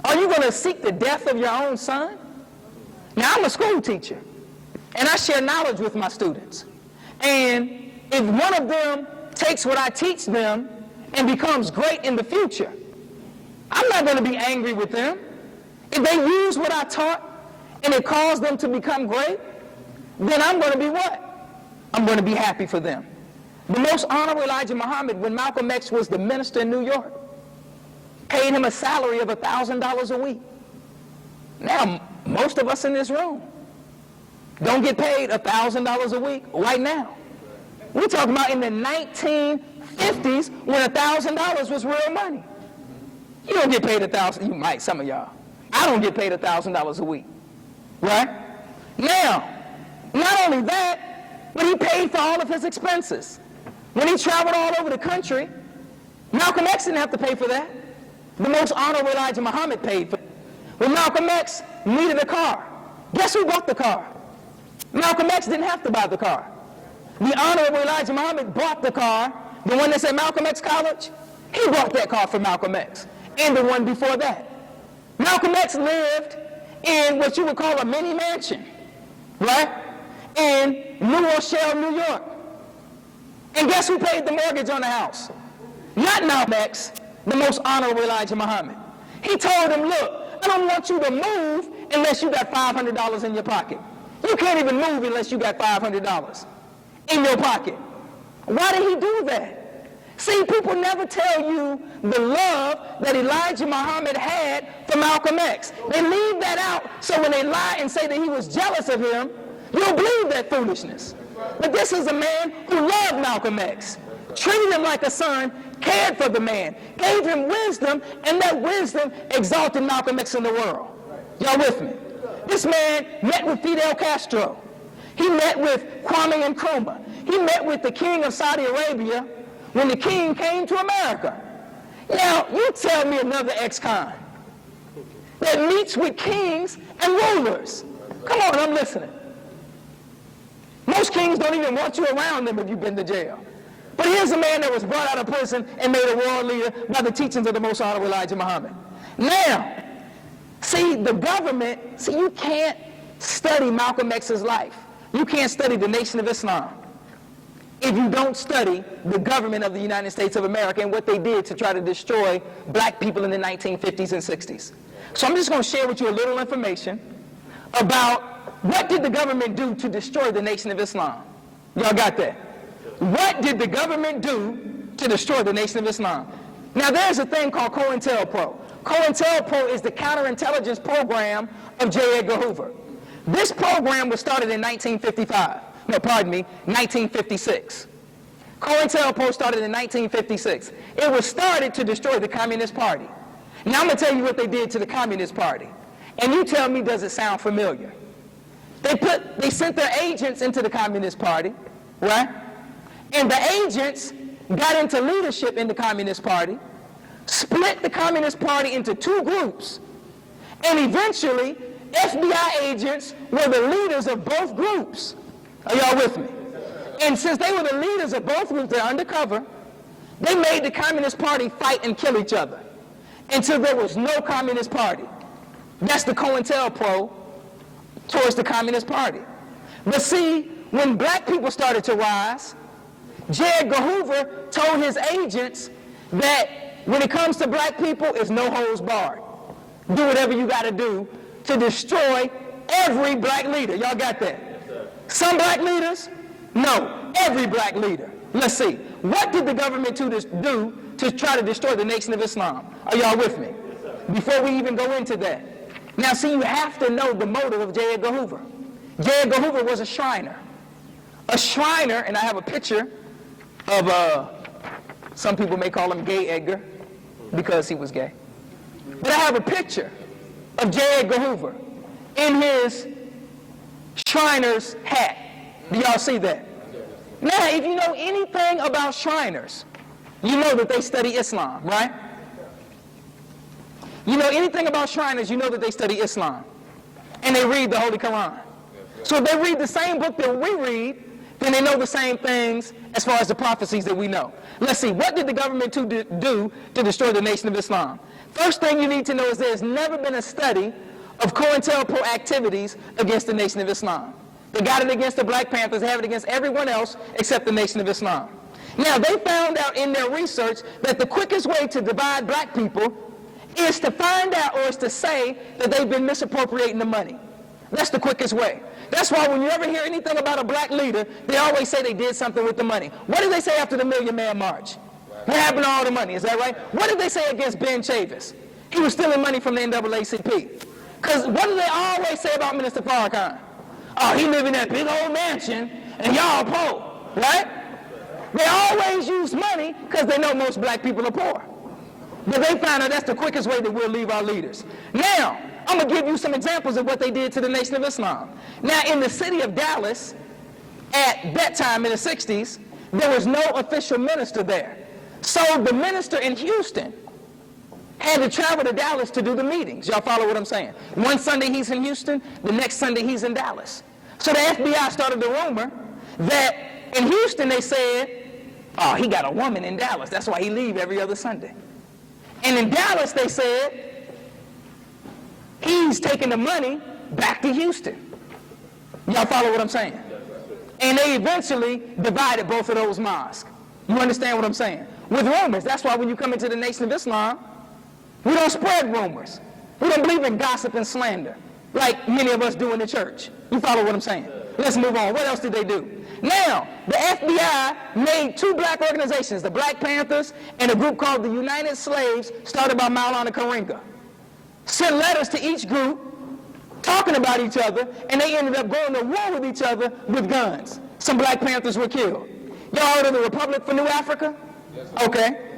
are you going to seek the death of your own son? Now, I'm a school teacher, and I share knowledge with my students. And if one of them takes what I teach them and becomes great in the future, I'm not going to be angry with them. If they use what I taught and it caused them to become great, then I'm going to be what? I'm going to be happy for them. The most honorable Elijah Muhammad, when Malcolm X was the minister in New York, paid him a salary of $1,000 a week. Now, most of us in this room don't get paid $1,000 a week right now. We're talking about in the 1950s when $1,000 was real money. You don't get paid $1,000. You might, some of y'all. I don't get paid $1,000 a week. Right? Now, not only that, but he paid for all of his expenses. When he traveled all over the country, Malcolm X didn't have to pay for that. The most honorable Elijah Muhammad paid for it. When Malcolm X needed a car, guess who bought the car? Malcolm X didn't have to buy the car. The honorable Elijah Muhammad bought the car. The one that said Malcolm X College, he bought that car for Malcolm X. And the one before that. Malcolm X lived in what you would call a mini mansion, right? In New Rochelle, New York. And guess who paid the mortgage on the house? Not Malcolm X, the most honorable Elijah Muhammad. He told him, look, I don't want you to move unless you got $500 in your pocket. You can't even move unless you got $500 in your pocket. Why did he do that? See, people never tell you the love that Elijah Muhammad had for Malcolm X. They leave that out, so when they lie and say that he was jealous of him, you'll believe that foolishness. But this is a man who loved Malcolm X, treated him like a son, cared for the man, gave him wisdom, and that wisdom exalted Malcolm X in the world. Y'all with me? This man met with Fidel Castro. He met with Kwame Nkrumah. He met with the king of Saudi Arabia when the king came to America. Now, you tell me another ex-con that meets with kings and rulers. Come on, I'm listening. Most kings don't even want you around them if you've been to jail. But here's a man that was brought out of prison and made a world leader by the teachings of the Most Honorable Elijah Muhammad. Now, see, the government, you can't study Malcolm X's life. You can't study the Nation of Islam if you don't study the government of the United States of America and what they did to try to destroy black people in the 1950s and 60s. So I'm just going to share with you a little information about what did the government do to destroy the Nation of Islam. Y'all got that? What did the government do to destroy the Nation of Islam? Now there's a thing called COINTELPRO. COINTELPRO is the counterintelligence program of J. Edgar Hoover. This program was started in 1956. COINTELPRO started in 1956. It was started to destroy the Communist Party. Now I'm going to tell you what they did to the Communist Party. And you tell me, does it sound familiar? They sent their agents into the Communist Party, right? And the agents got into leadership in the Communist Party, split the Communist Party into two groups, and eventually FBI agents were the leaders of both groups. Are y'all with me? And since they were the leaders of both groups, they're undercover, they made the Communist Party fight and kill each other until there was no Communist Party. That's the COINTELPRO towards the Communist Party. But see, when black people started to rise, J. Edgar Hoover told his agents that when it comes to black people, it's no holds barred. Do whatever you got to do to destroy every black leader. Y'all got that? Yes, some black leaders? No, every black leader. Let's see. What did the government do to try to destroy the Nation of Islam? Are y'all with me? Yes, before we even go into that. Now see, you have to know the motive of J. Edgar Hoover. J. Edgar Hoover was a Shriner. A Shriner, and I have a picture of, some people may call him Gay Edgar because he was gay. But I have a picture of J. Edgar Hoover in his Shriner's hat. Do y'all see that? Now, if you know anything about Shriners, you know that they study Islam, right? You know anything about Shriners, you know that they study Islam. And they read the Holy Quran. So if they read the same book that we read, then they know the same things as far as the prophecies that we know. Let's see, what did the government do to destroy the Nation of Islam? First thing you need to know is there's never been a study of COINTELPRO activities against the Nation of Islam. They got it against the Black Panthers, they have it against everyone else except the Nation of Islam. Now, they found out in their research that the quickest way to divide black people is to find out or is to say that they've been misappropriating the money. That's the quickest way. That's why when you ever hear anything about a black leader, they always say they did something with the money. What did they say after the Million Man March? What happened to all the money? Is that right? What did they say against Ben Chavis? He was stealing money from the NAACP. Because what do they always say about Minister Farrakhan? Oh, he live in that big old mansion and y'all poor, right? They always use money because they know most black people are poor. But they found out that's the quickest way that we'll leave our leaders. Now, I'm going to give you some examples of what they did to the Nation of Islam. Now, in the city of Dallas, at that time in the 60s, there was no official minister there. So the minister in Houston had to travel to Dallas to do the meetings. Y'all follow what I'm saying? One Sunday he's in Houston, the next Sunday he's in Dallas. So the FBI started the rumor that in Houston they said, oh, he got a woman in Dallas. That's why he leave every other Sunday. And in Dallas they said, he's taking the money back to Houston. Y'all follow what I'm saying? And they eventually divided both of those mosques. You understand what I'm saying? With rumors. That's why when you come into the Nation of Islam, we don't spread rumors. We don't believe in gossip and slander like many of us do in the church. You follow what I'm saying? Let's move on. What else did they do? Now, the FBI made two black organizations, the Black Panthers and a group called the United Slaves, started by Maulana Karenga. Sent letters to each group talking about each other, and they ended up going to war with each other with guns. Some Black Panthers were killed. Y'all heard of the Republic for New Africa? Okay.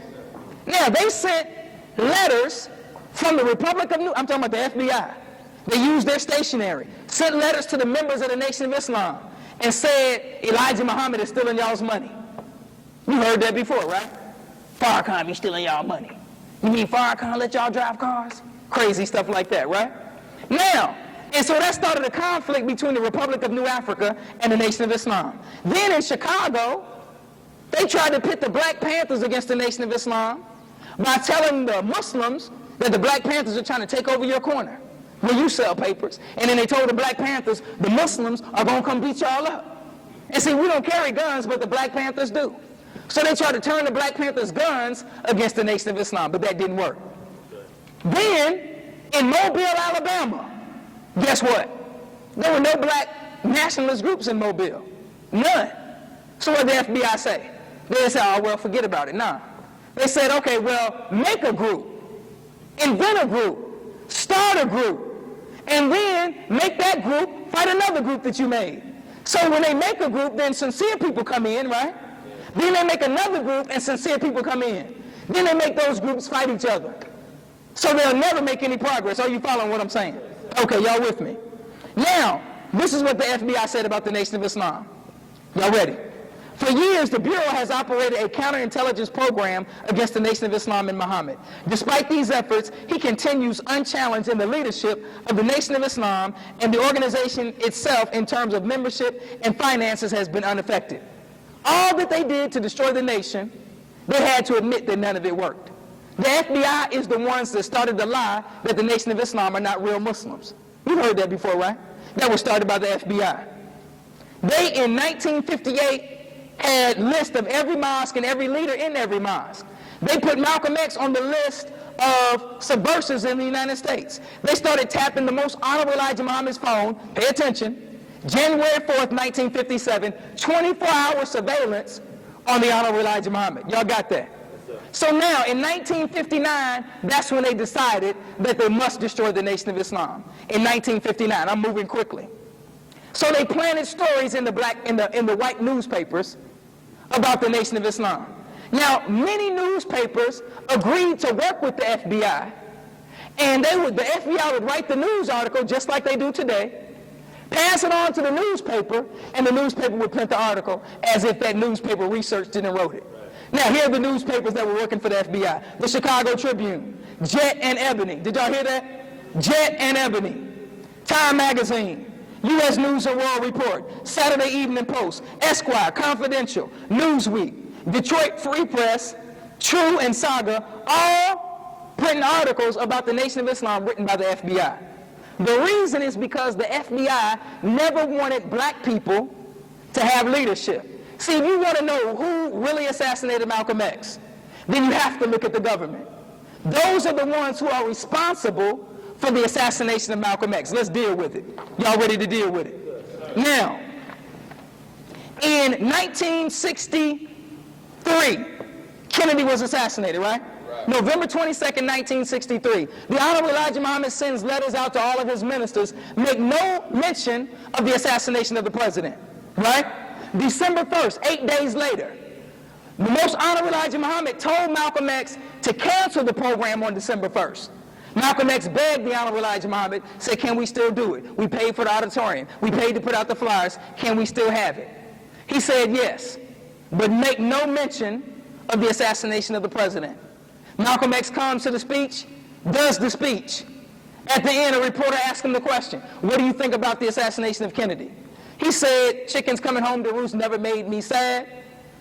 Now, they sent letters from the Republic of I'm talking about the FBI. They used their stationery, sent letters to the members of the Nation of Islam, and said, Elijah Muhammad is stealing y'all's money. You heard that before, right? Farrakhan be stealing y'all money. You mean Farrakhan let y'all drive cars? Crazy stuff like that, right? Now, and so that started a conflict between the Republic of New Africa and the Nation of Islam. Then in Chicago, they tried to pit the Black Panthers against the Nation of Islam by telling the Muslims that the Black Panthers are trying to take over your corner where you sell papers. And then they told the Black Panthers, the Muslims are going to come beat y'all up. And see, we don't carry guns, but the Black Panthers do. So they tried to turn the Black Panthers' guns against the Nation of Islam, but that didn't work. Then, in Mobile, Alabama, guess what? There were no black nationalist groups in Mobile. None. So what did the FBI say? They said, oh, well, forget about it. Nah. They said, okay, well, make a group, invent a group, start a group, and then make that group fight another group that you made. So when they make a group, then sincere people come in, right? Then they make another group and sincere people come in. Then they make those groups fight each other. So they'll never make any progress. Are you following what I'm saying? Okay, y'all with me? Now, this is what the FBI said about the Nation of Islam. Y'all ready? For years, the Bureau has operated a counterintelligence program against the Nation of Islam and Muhammad. Despite these efforts, he continues unchallenged in the leadership of the Nation of Islam, and the organization itself, in terms of membership and finances, has been unaffected. All that they did to destroy the nation, they had to admit that none of it worked. The FBI is the ones that started the lie that the Nation of Islam are not real Muslims. You've heard that before, right? That was started by the FBI. They, in 1958, had a list of every mosque and every leader in every mosque. They put Malcolm X on the list of subversives in the United States. They started tapping the most honorable Elijah Muhammad's phone. Pay attention. January 4th, 1957, 24-hour surveillance on the honorable Elijah Muhammad. Y'all got that? So now, in 1959, that's when they decided that they must destroy the Nation of Islam. In 1959, I'm moving quickly. So they planted stories in the white newspapers about the Nation of Islam. Now, many newspapers agreed to work with the FBI, and the FBI would write the news article just like they do today, pass it on to the newspaper, and the newspaper would print the article as if that newspaper researched it and wrote it. Now, here are the newspapers that were working for the FBI. The Chicago Tribune, Jet and Ebony. Did y'all hear that? Jet and Ebony. Time Magazine, U.S. News and World Report, Saturday Evening Post, Esquire, Confidential, Newsweek, Detroit Free Press, True and Saga, all printing articles about the Nation of Islam written by the FBI. The reason is because the FBI never wanted black people to have leadership. See, if you want to know who really assassinated Malcolm X, then you have to look at the government. Those are the ones who are responsible for the assassination of Malcolm X. Let's deal with it. Y'all ready to deal with it? Now, in 1963, Kennedy was assassinated, right? November 22nd, 1963. The Honorable Elijah Muhammad sends letters out to all of his ministers, make no mention of the assassination of the president, right? December 1st, 8 days later, the Most Honorable Elijah Muhammad told Malcolm X to cancel the program on December 1st. Malcolm X begged the Honorable Elijah Muhammad, said, can we still do it? We paid for the auditorium. We paid to put out the flyers. Can we still have it? He said yes, but make no mention of the assassination of the president. Malcolm X comes to the speech, does the speech. At the end, a reporter asked him the question, what do you think about the assassination of Kennedy? He said, chickens coming home to roost never made me sad.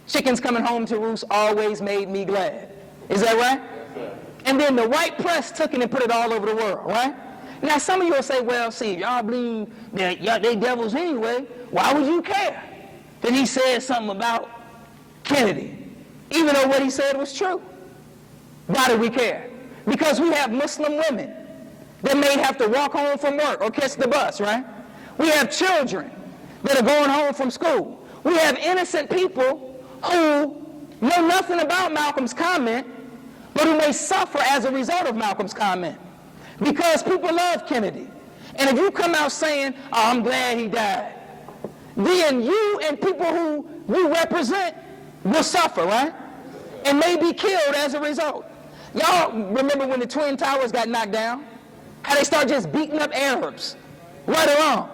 Chickens coming home to roost always made me glad. Is that right? Yes, and then the white press took it and put it all over the world, right? Now, some of you will say, well, see, y'all believe that they devils anyway. Why would you care that he said something about Kennedy, even though what he said was true? Why do we care? Because we have Muslim women that may have to walk home from work or catch the bus, right? We have children that are going home from school. We have innocent people who know nothing about Malcolm's comment, but who may suffer as a result of Malcolm's comment. Because people love Kennedy. And if you come out saying, oh, I'm glad he died, then you and people who you represent will suffer, right? And may be killed as a result. Y'all remember when the Twin Towers got knocked down? How they start just beating up Arabs, right or wrong.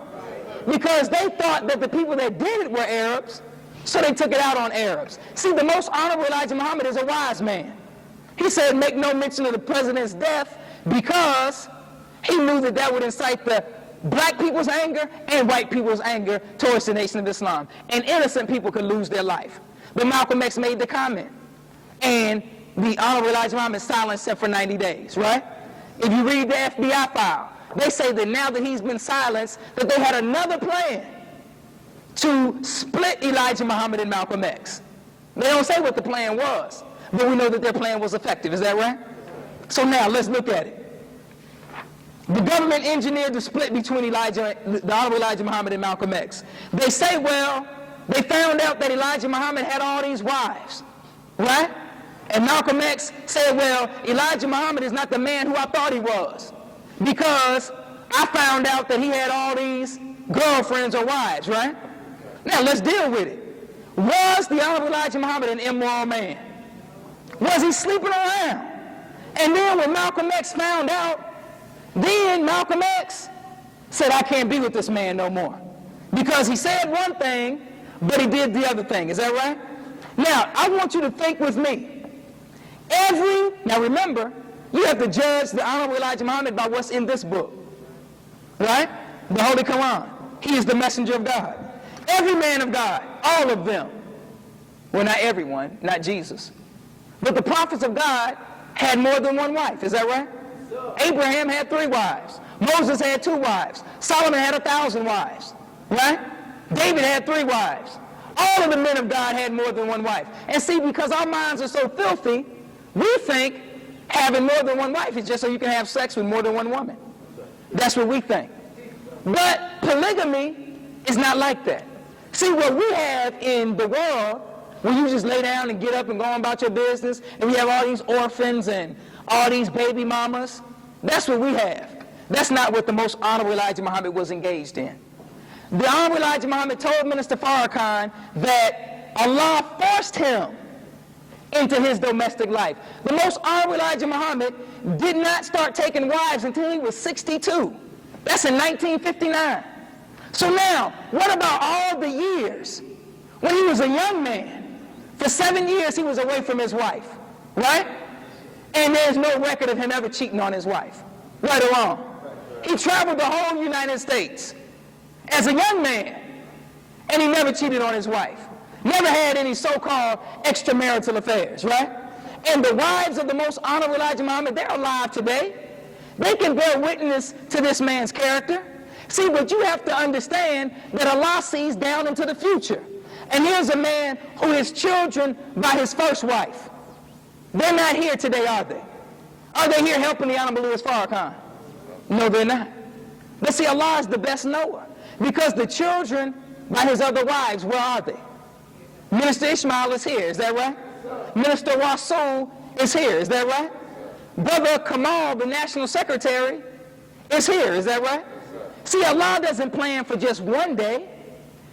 Because they thought that the people that did it were Arabs, so they took it out on Arabs. See, the most honorable Elijah Muhammad is a wise man. He said, make no mention of the president's death, because he knew that that would incite the black people's anger and white people's anger towards the Nation of Islam. And innocent people could lose their life. But Malcolm X made the comment. And the honorable Elijah Muhammad silenced him for 90 days, right? If you read the FBI file, they say that now that he's been silenced, that they had another plan to split Elijah Muhammad and Malcolm X. They don't say what the plan was, but we know that their plan was effective. Is that right? So now, let's look at it. The government engineered the split between the Honorable Elijah Muhammad and Malcolm X. They say, well, they found out that Elijah Muhammad had all these wives, right? And Malcolm X said, well, Elijah Muhammad is not the man who I thought he was, because I found out that he had all these girlfriends or wives, right? Now, let's deal with it. Was the Honorable Elijah Muhammad an immoral man? Was he sleeping around? And then when Malcolm X found out, then Malcolm X said, I can't be with this man no more. Because he said one thing, but he did the other thing. Is that right? Now, I want you to think with me. Now remember, you have to judge the Honorable Elijah Muhammad by what's in this book. Right? The Holy Quran. He is the messenger of God. Every man of God, all of them. Well, not everyone, not Jesus. But the prophets of God had more than one wife. Is that right? Abraham had 3 wives. Moses had 2 wives. Solomon had 1,000 wives. Right? David had 3 wives. All of the men of God had more than one wife. And see, because our minds are so filthy, we think having more than one wife is just so you can have sex with more than one woman. That's what we think. But polygamy is not like that. See, what we have in the world, when you just lay down and get up and go on about your business, and we have all these orphans and all these baby mamas, that's what we have. That's not what the most honorable Elijah Muhammad was engaged in. The honorable Elijah Muhammad told Minister Farrakhan that Allah forced him into his domestic life. The most honorable Elijah Muhammad did not start taking wives until he was 62. That's in 1959. So now, what about all the years when he was a young man? For 7 years he was away from his wife, right? And there's no record of him ever cheating on his wife, right or wrong. He traveled the whole United States as a young man, and he never cheated on his wife. Never had any so-called extramarital affairs, right? And the wives of the most honorable Elijah Muhammad, they're alive today. They can bear witness to this man's character. See, but you have to understand that Allah sees down into the future. And here's a man who has children by his first wife. They're not here today, are they? Are they here helping the Honorable Louis Farrakhan? No, they're not. But see, Allah is the best knower. Because the children by his other wives, where are they? Minister Ishmael is here, is that right? Minister Wasul is here, is that right? Brother Kamal, the National Secretary, is here, is that right? See, Allah doesn't plan for just one day.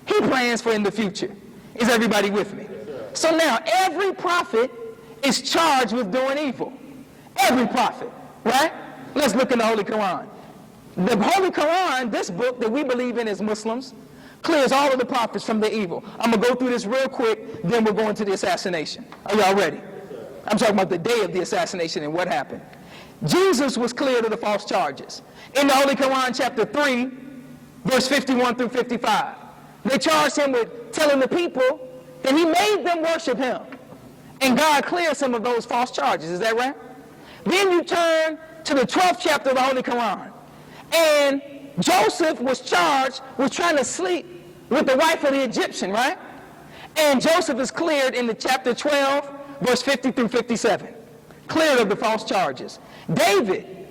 He plans for in the future. Is everybody with me? So now, every prophet is charged with doing evil. Every prophet, right? Let's look in the Holy Quran. The Holy Quran, this book that we believe in as Muslims, clears all of the prophets from their evil. I'm going to go through this real quick, then we'll go into the assassination. Are y'all ready? I'm talking about the day of the assassination and what happened. Jesus was cleared of the false charges. In the Holy Quran, chapter 3, verse 51 through 55, they charged him with telling the people that he made them worship him. And God cleared some of those false charges. Is that right? Then you turn to the 12th chapter of the Holy Quran. And Joseph was charged with trying to sleep with the wife of the Egyptian, right? And Joseph is cleared in the chapter 12, verse 50 through 57. Cleared of the false charges. David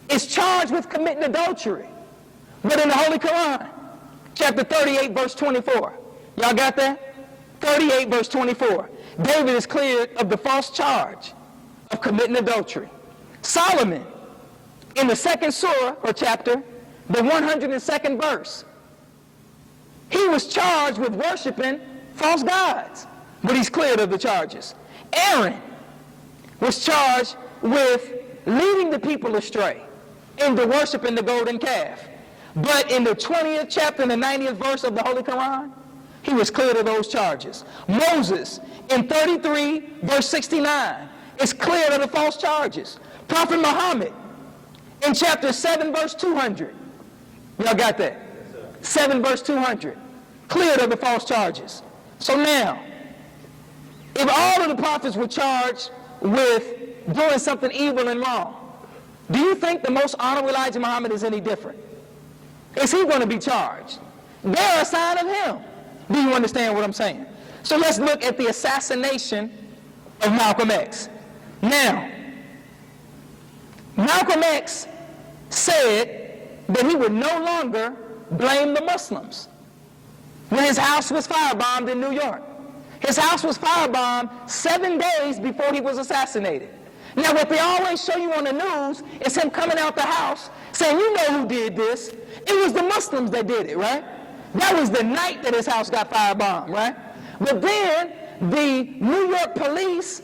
is charged with committing adultery. But in the Holy Quran, chapter 38, verse 24. Y'all got that? 38, verse 24. David is cleared of the false charge of committing adultery. Solomon, in the 2nd surah, or chapter, the 102nd verse, he was charged with worshiping false gods, but he's cleared of the charges. Aaron was charged with leading the people astray, into worshiping the golden calf. But in the 20th chapter and the 90th verse of the Holy Quran, he was cleared of those charges. Moses, in 33 verse 69, is cleared of the false charges. Prophet Muhammad, in chapter 7 verse 200, y'all got that? 7 verse 200, cleared of the false charges. So now, if all of the prophets were charged with doing something evil and wrong, do you think the most honorable Elijah Muhammad is any different? Is he going to be charged? They're a sign of him. Do you understand what I'm saying? So let's look at the assassination of Malcolm X. Now, Malcolm X said that he would no longer blame the Muslims when his house was firebombed in New York. His house was firebombed 7 days before he was assassinated. Now, what they always show you on the news is him coming out the house saying, you know who did this. It was the Muslims that did it, right? That was the night that his house got firebombed, right? But then the New York police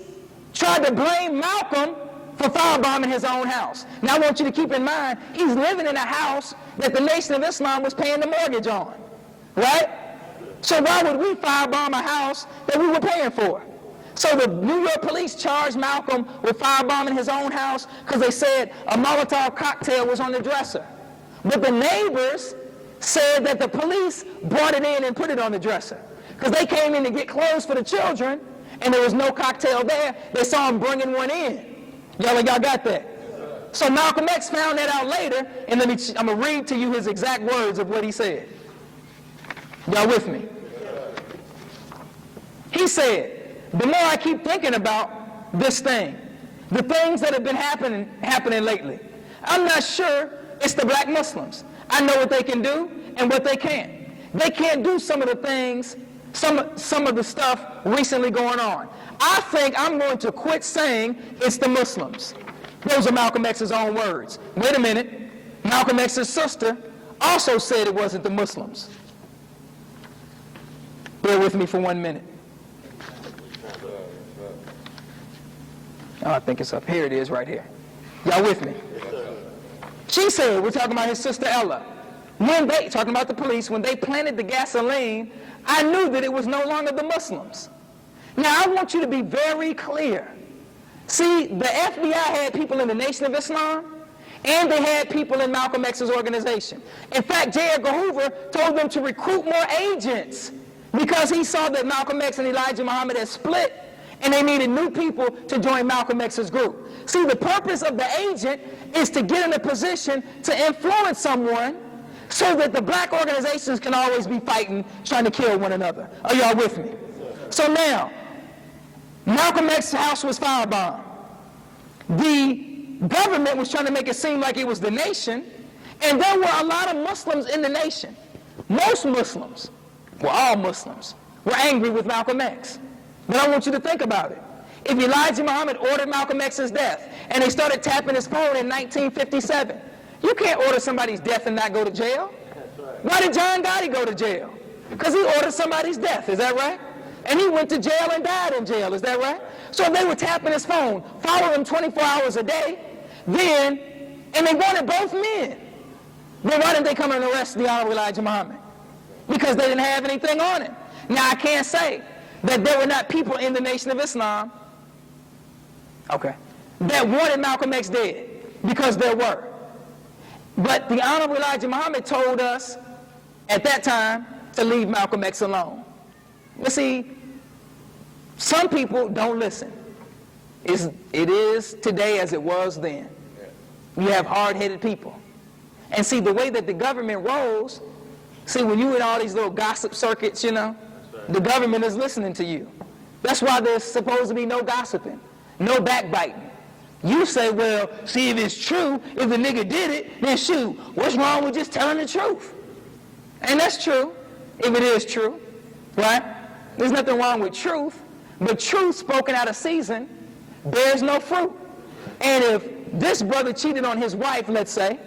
tried to blame Malcolm for firebombing his own house. Now, I want you to keep in mind, he's living in a house that the Nation of Islam was paying the mortgage on, right? So why would we firebomb a house that we were paying for? So the New York police charged Malcolm with firebombing his own house because they said a Molotov cocktail was on the dresser. But the neighbors said that the police brought it in and put it on the dresser because they came in to get clothes for the children and there was no cocktail there. They saw him bringing one in. Y'all got that? So Malcolm X found that out later, and I'm going to read to you his exact words of what he said. Y'all with me? He said, the more I keep thinking about this thing, the things that have been happening lately, I'm not sure it's the black Muslims. I know what they can do and what they can't. They can't do some of the things, some of the stuff recently going on. I think I'm going to quit saying it's the Muslims. Those are Malcolm X's own words. Wait a minute. Malcolm X's sister also said it wasn't the Muslims. Bear with me for 1 minute. Oh, I think it's up here. It is right here. Y'all with me? She said, we're talking about his sister Ella. When they, talking about the police, when they planted the gasoline, I knew that it was no longer the Muslims. Now, I want you to be very clear. See, the FBI had people in the Nation of Islam, and they had people in Malcolm X's organization. In fact, J. Edgar Hoover told them to recruit more agents because he saw that Malcolm X and Elijah Muhammad had split, and they needed new people to join Malcolm X's group. See, the purpose of the agent is to get in a position to influence someone so that the black organizations can always be fighting, trying to kill one another. Are y'all with me? So now, Malcolm X's house was firebombed. The government was trying to make it seem like it was the nation, and there were a lot of Muslims in the nation. Most Muslims, well, all Muslims, were angry with Malcolm X. But I want you to think about it. If Elijah Muhammad ordered Malcolm X's death, and they started tapping his phone in 1957, you can't order somebody's death and not go to jail. Why did John Gotti go to jail? Because he ordered somebody's death, is that right? And he went to jail and died in jail, is that right? So if they were tapping his phone, following him 24 hours a day, then, and they wanted both men, then why didn't they come and arrest the Honorable Elijah Muhammad? Because they didn't have anything on him. Now, I can't say that there were not people in the Nation of Islam, okay, that wanted Malcolm X dead, because there were. But the Honorable Elijah Muhammad told us at that time to leave Malcolm X alone. But see, some people don't listen. It is today as it was then. You have hard-headed people. And see, the way that the government rolls, see, when you in all these little gossip circuits, you know, the government is listening to you. That's why there's supposed to be no gossiping, no backbiting. You say, well, see, if it's true, if the nigga did it, then shoot, what's wrong with just telling the truth? And that's true, if it is true, right? There's nothing wrong with truth, but truth spoken out of season bears no fruit. And if this brother cheated on his wife, let's say,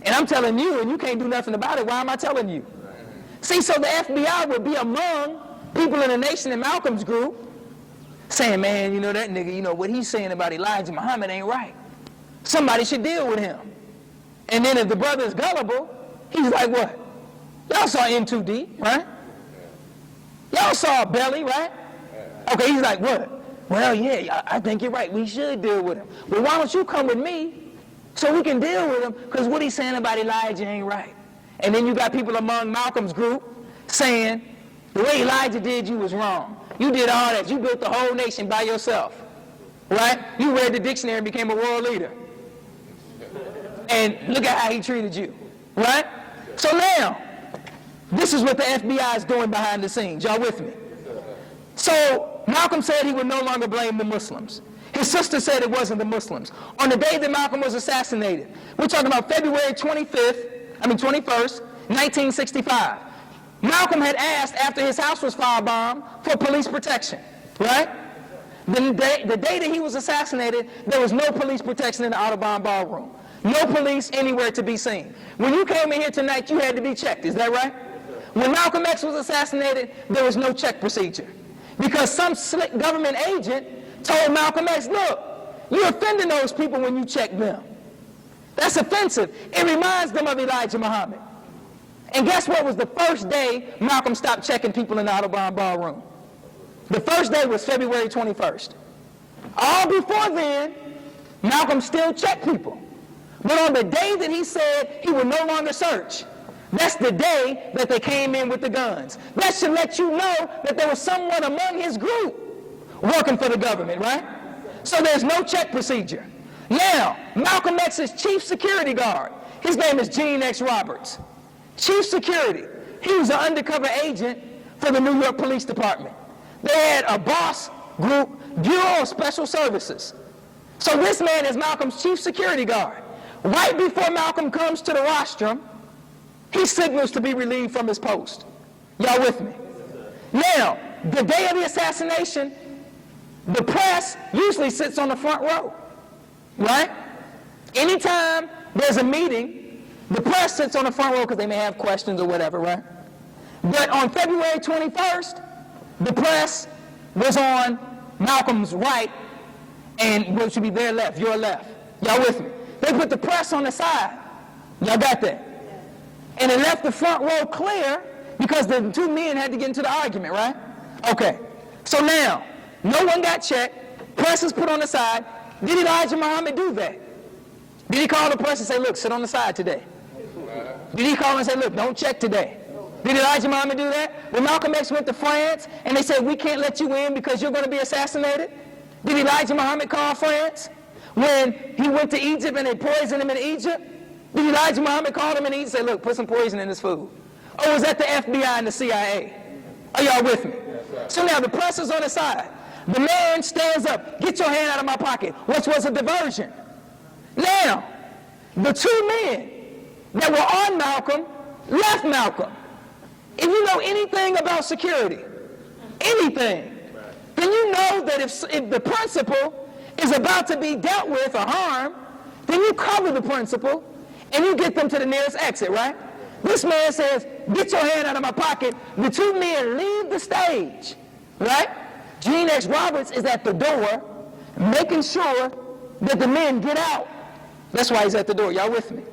and I'm telling you, and you can't do nothing about it, why am I telling you? See, so the FBI would be among people in the Nation and Malcolm's group saying, man, you know, that nigga, you know, what he's saying about Elijah Muhammad ain't right. Somebody should deal with him. And then if the brother is gullible, he's like, what? Y'all saw M2D, right? Y'all saw Belly, right? Okay, he's like, what? Well, yeah, I think you're right. We should deal with him. Well, why don't you come with me so we can deal with him? Because what he's saying about Elijah ain't right. And then you got people among Malcolm's group saying, the way Elijah did you was wrong. You did all that. You built the whole nation by yourself, right? You read the dictionary and became a world leader. And look at how he treated you, right? So now, this is what the FBI is doing behind the scenes. Y'all with me? So Malcolm said he would no longer blame the Muslims. His sister said it wasn't the Muslims. On the day that Malcolm was assassinated, we're talking about February 21st, 1965. Malcolm had asked after his house was firebombed for police protection, right? The day that he was assassinated, there was no police protection in the Audubon ballroom. No police anywhere to be seen. When you came in here tonight, you had to be checked. Is that right? When Malcolm X was assassinated, there was no check procedure. Because some slick government agent told Malcolm X, look, you're offending those people when you check them. That's offensive. It reminds them of Elijah Muhammad. And guess what was the first day Malcolm stopped checking people in the Audubon ballroom? The first day was February 21st. All before then, Malcolm still checked people. But on the day that he said he would no longer search, that's the day that they came in with the guns. That should let you know that there was someone among his group working for the government, right? So there's no check procedure. Now, Malcolm X's chief security guard, his name is Gene X. Roberts. Chief security. He was an undercover agent for the New York Police Department. They had a boss group, Bureau of Special Services. So this man is Malcolm's chief security guard. Right before Malcolm comes to the rostrum, he signals to be relieved from his post. Y'all with me? Now, the day of the assassination, the press usually sits on the front row, right? Anytime there's a meeting, the press sits on the front row because they may have questions or whatever, right? But on February 21st, the press was on Malcolm's right, and what should be their left, your left. Y'all with me? They put the press on the side. Y'all got that? And it left the front row clear because the two men had to get into the argument, right? Okay. So now, no one got checked. Press is put on the side. Did Elijah Muhammad do that? Did he call the press and say, look, sit on the side today? Did he call and say, look, don't check today? Did Elijah Muhammad do that? When Malcolm X went to France and they said, we can't let you in because you're going to be assassinated? Did Elijah Muhammad call France? When he went to Egypt and they poisoned him in Egypt, did Elijah Muhammad call him in Egypt and say, look, put some poison in this food? Or was that the FBI and the CIA? Are y'all with me? So now the press is on the side. The man stands up. Get your hand out of my pocket, which was a diversion. Now, the two men that were on Malcolm left Malcolm. If you know anything about security, anything, then you know that if the principal is about to be dealt with or harmed, then you cover the principal and you get them to the nearest exit, right? This man says, get your hand out of my pocket. The two men leave the stage, right? Gene X. Roberts is at the door making sure that the men get out. That's why he's at the door. Y'all with me?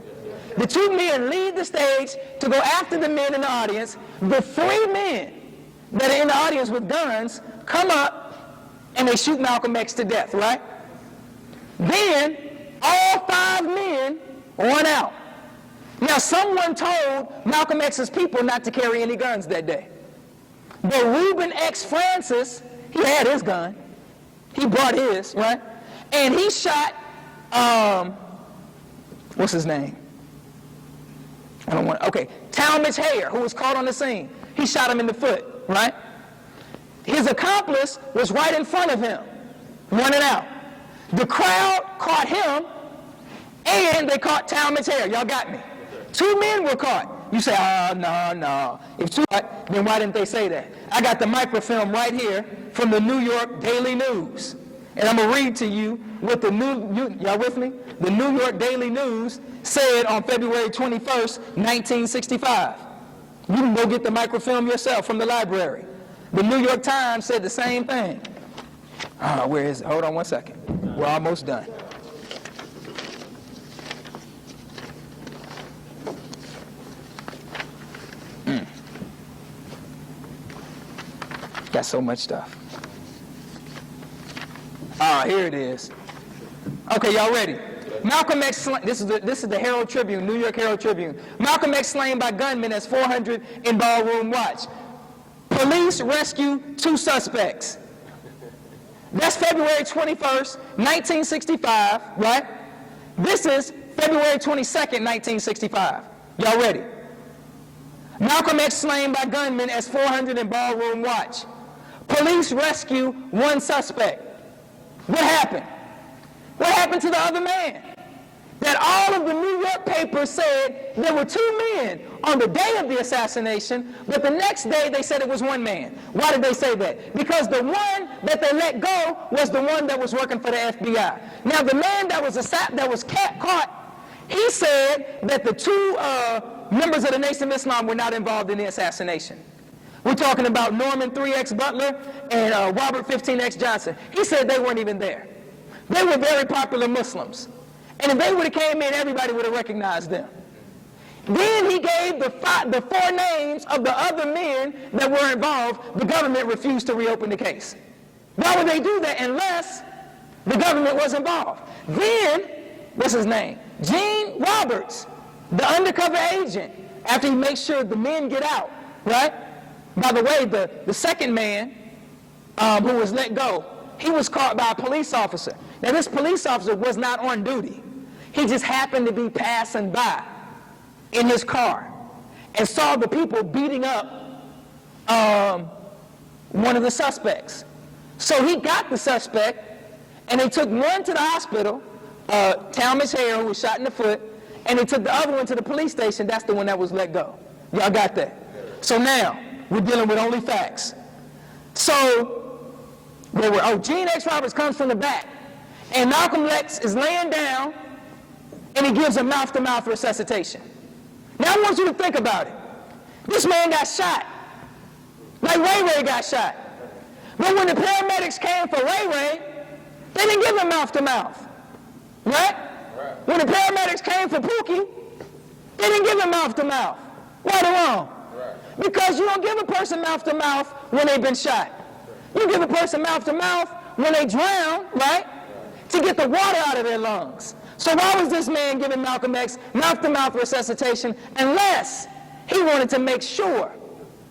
The two men leave the stage to go after the men in the audience. The three men that are in the audience with guns come up and they shoot Malcolm X to death, right? Then all five men run out. Now someone told Malcolm X's people not to carry any guns that day. But Reuben X. Francis, he had his gun. He brought his, right? And he shot, what's his name? Talmadge Hayer, who was caught on the scene. He shot him in the foot, right? His accomplice was right in front of him, running out. The crowd caught him, and they caught Talmadge Hayer. Y'all got me? Two men were caught. You say, no. If two, then why didn't they say that? I got the microfilm right here from the New York Daily News. And I'm going to read to you what y'all with me? The New York Daily News said on February 21st, 1965. You can go get the microfilm yourself from the library. The New York Times said the same thing. Where is it? Hold on one second. We're almost done. Got so much stuff. Ah, here it is. Okay, y'all ready? Malcolm X slain. This is the Herald Tribune, New York Herald Tribune. Malcolm X slain by gunmen as 400 in ballroom watch. Police rescue 2 suspects. That's February 21st, 1965, right? This is February 22nd, 1965. Y'all ready? Malcolm X slain by gunmen as 400 in ballroom watch. Police rescue 1 suspect. What happened? What happened to the other man? That all of the New York papers said there were 2 men on the day of the assassination, but the next day they said it was 1 man. Why did they say that? Because the one that they let go was the one that was working for the FBI. Now the man that was caught, he said that the 2 members of the Nation of Islam were not involved in the assassination. We're talking about Norman 3X Butler and Robert 15X Johnson. He said they weren't even there. They were very popular Muslims. And if they would have came in, everybody would have recognized them. Then he gave the 4 names of the other men that were involved. The government refused to reopen the case. Why would they do that unless the government was involved? Then, what's his name? Gene Roberts, the undercover agent, after he makes sure the men get out, right? By the way, the second man who was let go, he was caught by a police officer. Now, this police officer was not on duty. He just happened to be passing by in his car and saw the people beating up one of the suspects. So he got the suspect, and they took one to the hospital, Talmadge Hare, who was shot in the foot, and they took the other one to the police station. That's the one that was let go. Y'all got that? So now, we're dealing with only facts. So, Gene X. Roberts comes from the back, and Malcolm X is laying down, and he gives a mouth-to-mouth resuscitation. Now I want you to think about it. This man got shot, like Ray Ray got shot. But when the paramedics came for Ray Ray, they didn't give him mouth-to-mouth, right? When the paramedics came for Pookie, they didn't give him mouth-to-mouth. Right or wrong? Because you don't give a person mouth-to-mouth when they've been shot. You give a person mouth-to-mouth when they drown, right? To get the water out of their lungs. So why was this man giving Malcolm X mouth-to-mouth resuscitation unless he wanted to make sure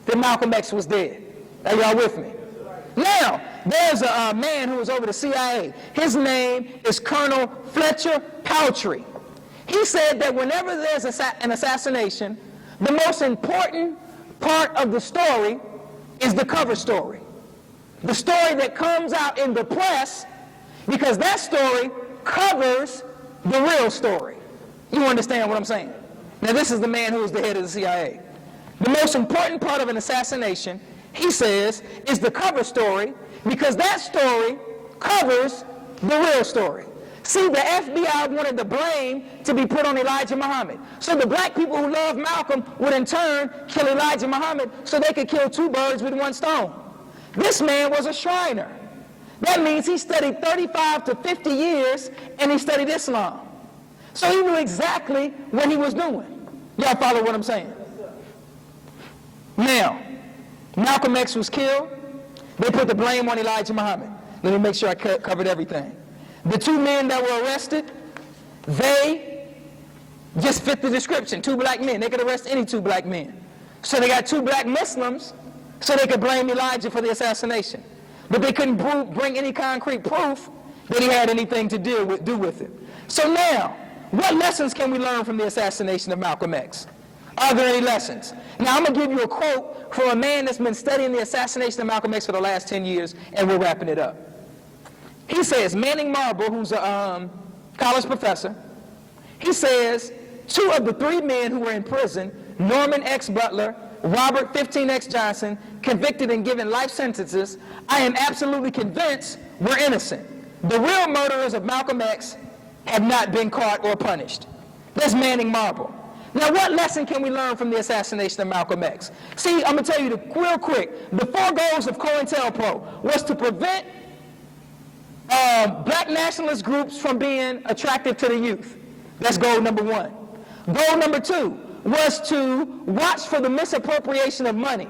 that Malcolm X was dead? Are y'all with me? Now, there's a man who was over the CIA. His name is Colonel Fletcher Powtry. He said that whenever there's an assassination, the most important part of the story is the cover story. The story that comes out in the press, because that story covers the real story. You understand what I'm saying? Now this is the man who was the head of the CIA. The most important part of an assassination, he says, is the cover story, because that story covers the real story. See, the FBI wanted the blame to be put on Elijah Muhammad. So the black people who loved Malcolm would in turn kill Elijah Muhammad so they could kill 2 birds with 1 stone. This man was a Shriner. That means he studied 35 to 50 years and he studied Islam. So he knew exactly what he was doing. Y'all follow what I'm saying? Now, Malcolm X was killed. They put the blame on Elijah Muhammad. Let me make sure I covered everything. The 2 men that were arrested, they just fit the description. 2 black men. They could arrest any 2 black men. So they got 2 black Muslims so they could blame Elijah for the assassination. But they couldn't bring any concrete proof that he had anything to do with it. So now, what lessons can we learn from the assassination of Malcolm X? Are there any lessons? Now, I'm going to give you a quote from a man that's been studying the assassination of Malcolm X for the last 10 years, and we're wrapping it up. He says, Manning Marble, who's a college professor, he says, 2 of the 3 men who were in prison, Norman X. Butler, Robert 15X Johnson, convicted and given life sentences, I am absolutely convinced were innocent. The real murderers of Malcolm X have not been caught or punished. That's Manning Marble. Now, what lesson can we learn from the assassination of Malcolm X? See, I'm going to tell you real quick. The 4 goals of COINTELPRO was to prevent black nationalist groups from being attractive to the youth. That's goal number 1. Goal number 2 was to watch for the misappropriation of money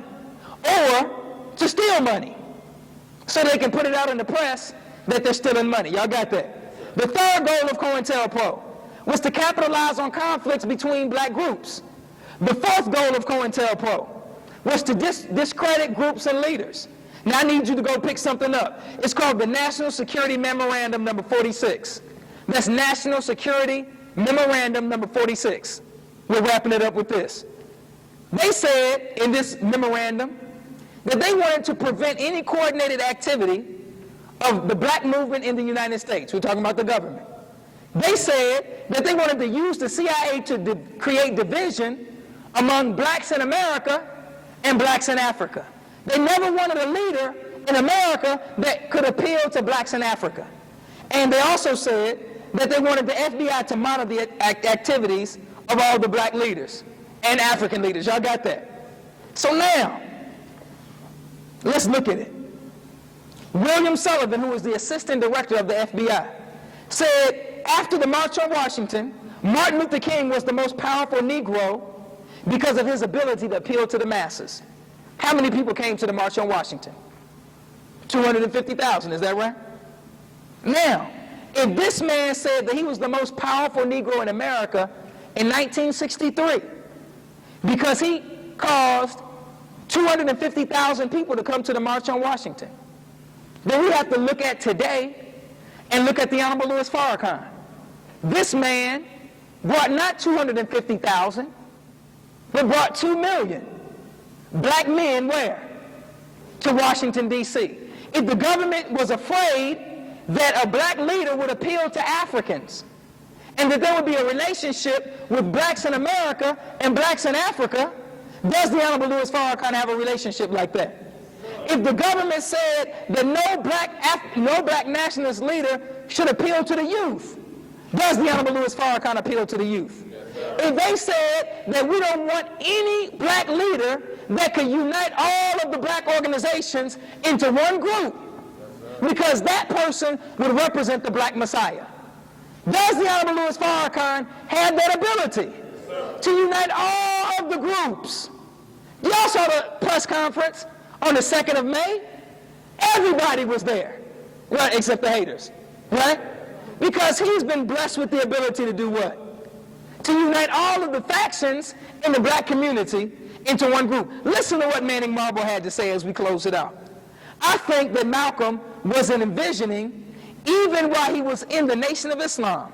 or to steal money. so they can put it out in the press that they're stealing money. Y'all got that? The third goal of COINTELPRO was to capitalize on conflicts between black groups. The fourth goal of COINTELPRO was to discredit groups and leaders. Now I need you to go pick something up. It's called the National Security Memorandum number 46. That's National Security Memorandum number 46. We're wrapping it up with this. They said in this memorandum that they wanted to prevent any coordinated activity of the black movement in the United States. We're talking about the government. They said that they wanted to use the CIA to create division among blacks in America and blacks in Africa. They never wanted a leader in America that could appeal to blacks in Africa. And they also said that they wanted the FBI to monitor the activities of all the black leaders and African leaders. Y'all got that? So now, let's look at it. William Sullivan, who was the assistant director of the FBI, said after the March on Washington, Martin Luther King was the most powerful Negro because of his ability to appeal to the masses. How many people came to the March on Washington? 250,000, is that right? Now, if this man said that he was the most powerful Negro in America in 1963 because he caused 250,000 people to come to the March on Washington, then we have to look at today and look at the Honorable Louis Farrakhan. This man brought not 250,000, but brought 2 million black men where? To Washington, D.C. If the government was afraid that a black leader would appeal to Africans and that there would be a relationship with blacks in America and blacks in Africa, does the Honorable Louis Farrakhan have a relationship like that? If the government said that no black nationalist leader should appeal to the youth, does the Honorable Louis Farrakhan appeal to the youth? If they said that we don't want any black leader that could unite all of the black organizations into one group, because that person would represent the black messiah, does the Honorable Louis Farrakhan have that ability to unite all of the groups? Y'all saw the press conference on the 2nd of May? Everybody was there, right, except the haters, right? Because he's been blessed with the ability to do what? To unite all of the factions in the black community into one group. Listen to what Manning Marble had to say as we close it out. I think that Malcolm was envisioning, even while he was in the Nation of Islam,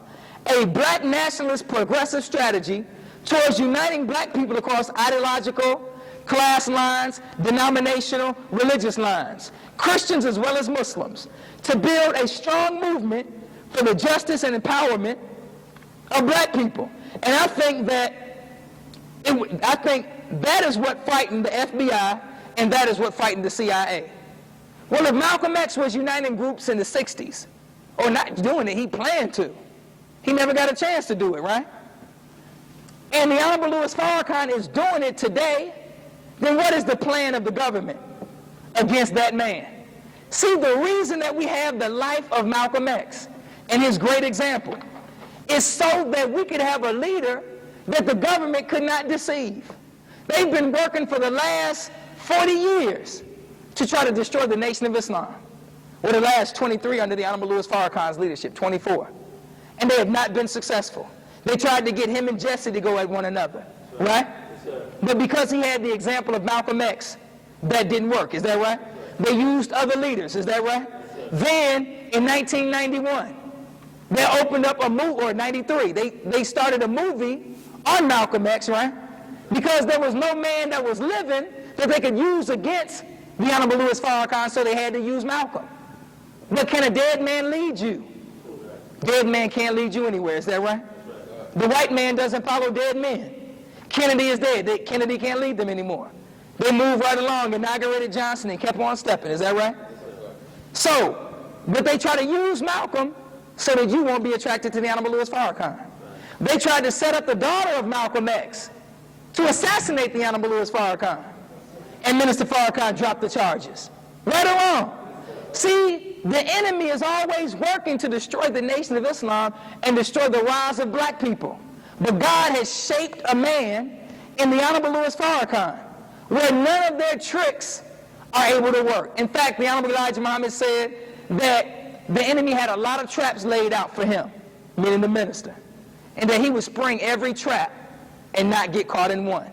a black nationalist progressive strategy towards uniting black people across ideological, class lines, denominational, religious lines, Christians as well as Muslims, to build a strong movement for the justice and empowerment of black people. And I think that is what frightened the FBI, and that is what frightened the CIA. Well, if Malcolm X was uniting groups in the 60s, or not doing it, he planned to. He never got a chance to do it, right? And the Honorable Louis Farrakhan is doing it today, then what is the plan of the government against that man? See, the reason that we have the life of Malcolm X and his great example is so that we could have a leader that the government could not deceive. They've been working for the last 40 years to try to destroy the Nation of Islam. Or the last 23 under the Honorable Louis Farrakhan's leadership, 24. And they have not been successful. They tried to get him and Jesse to go at one another, right? But because he had the example of Malcolm X, that didn't work, is that right? They used other leaders, is that right? Then, in 1991, they opened up a movie, or 93, they started a movie on Malcolm X, right? Because there was no man that was living that they could use against the Honorable Louis Farrakhan, so they had to use Malcolm. But can a dead man lead you? Dead man can't lead you anywhere, is that right? The white man doesn't follow dead men. Kennedy is dead. Kennedy can't lead them anymore. They moved right along, inaugurated Johnson, and kept on stepping, is that right? So, but they try to use Malcolm so that you won't be attracted to the Honorable Louis Farrakhan. They tried to set up the daughter of Malcolm X to assassinate the Honorable Louis Farrakhan. And Minister Farrakhan dropped the charges. Right or wrong? See, the enemy is always working to destroy the Nation of Islam and destroy the rise of black people. But God has shaped a man in the Honorable Louis Farrakhan where none of their tricks are able to work. In fact, the Honorable Elijah Muhammad said that the enemy had a lot of traps laid out for him, meaning the minister, and that he would spring every trap and not get caught in one.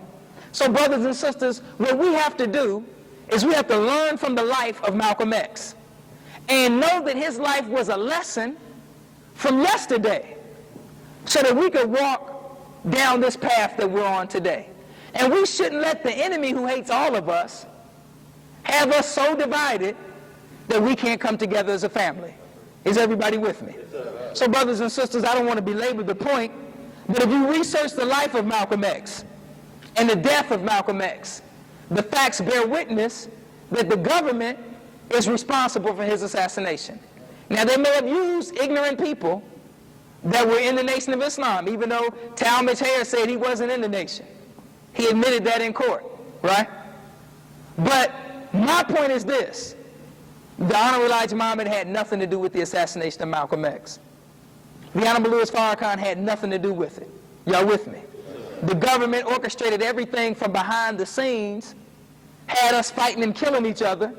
So brothers and sisters, what we have to do is we have to learn from the life of Malcolm X and know that his life was a lesson from yesterday so that we could walk down this path that we're on today. And we shouldn't let the enemy who hates all of us have us so divided that we can't come together as a family. Is everybody with me? So brothers and sisters, I don't want to belabor the point, but if you research the life of Malcolm X and the death of Malcolm X, the facts bear witness that the government is responsible for his assassination. Now, they may have used ignorant people that were in the Nation of Islam, even though Talmadge Hayer said he wasn't in the nation. He admitted that in court, right? But my point is this. The Honorable Elijah Muhammad had nothing to do with the assassination of Malcolm X. The Honorable Louis Farrakhan had nothing to do with it. Y'all with me? The government orchestrated everything from behind the scenes, had us fighting and killing each other,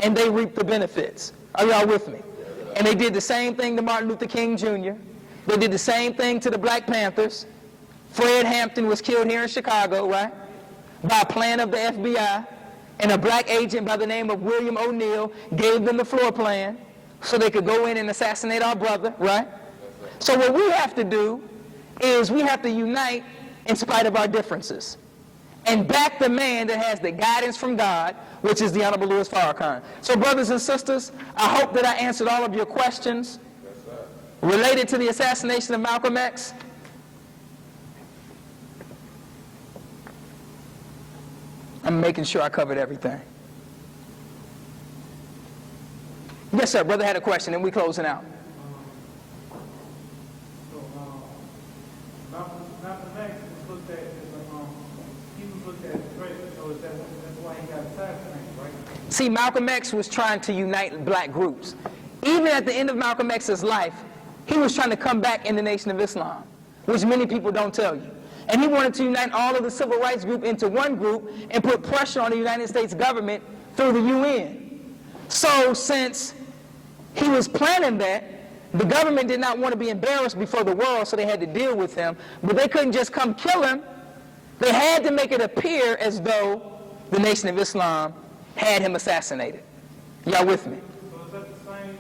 and they reaped the benefits. Are y'all with me? And they did the same thing to Martin Luther King Jr. They did the same thing to the Black Panthers. Fred Hampton was killed here in Chicago, right? By a plan of the FBI. And a black agent by the name of William O'Neill gave them the floor plan so they could go in and assassinate our brother, right? So what we have to do is we have to unite in spite of our differences and back the man that has the guidance from God, which is the Honorable Louis Farrakhan. So brothers and sisters, I hope that I answered all of your questions related to the assassination of Malcolm X. I'm making sure I covered everything. Yes, sir. Brother had a question, and we closing out. Malcolm X was looked at as he was looked at as threat, so that's why he got assassinated, right? See, Malcolm X was trying to unite black groups. Even at the end of Malcolm X's life, he was trying to come back in the Nation of Islam, which many people don't tell you. And he wanted to unite all of the civil rights group into one group and put pressure on the United States government through the UN. So since he was planning that, the government did not want to be embarrassed before the world, so they had to deal with him. But they couldn't just come kill him. They had to make it appear as though the Nation of Islam had him assassinated. Y'all with me? So is that the same?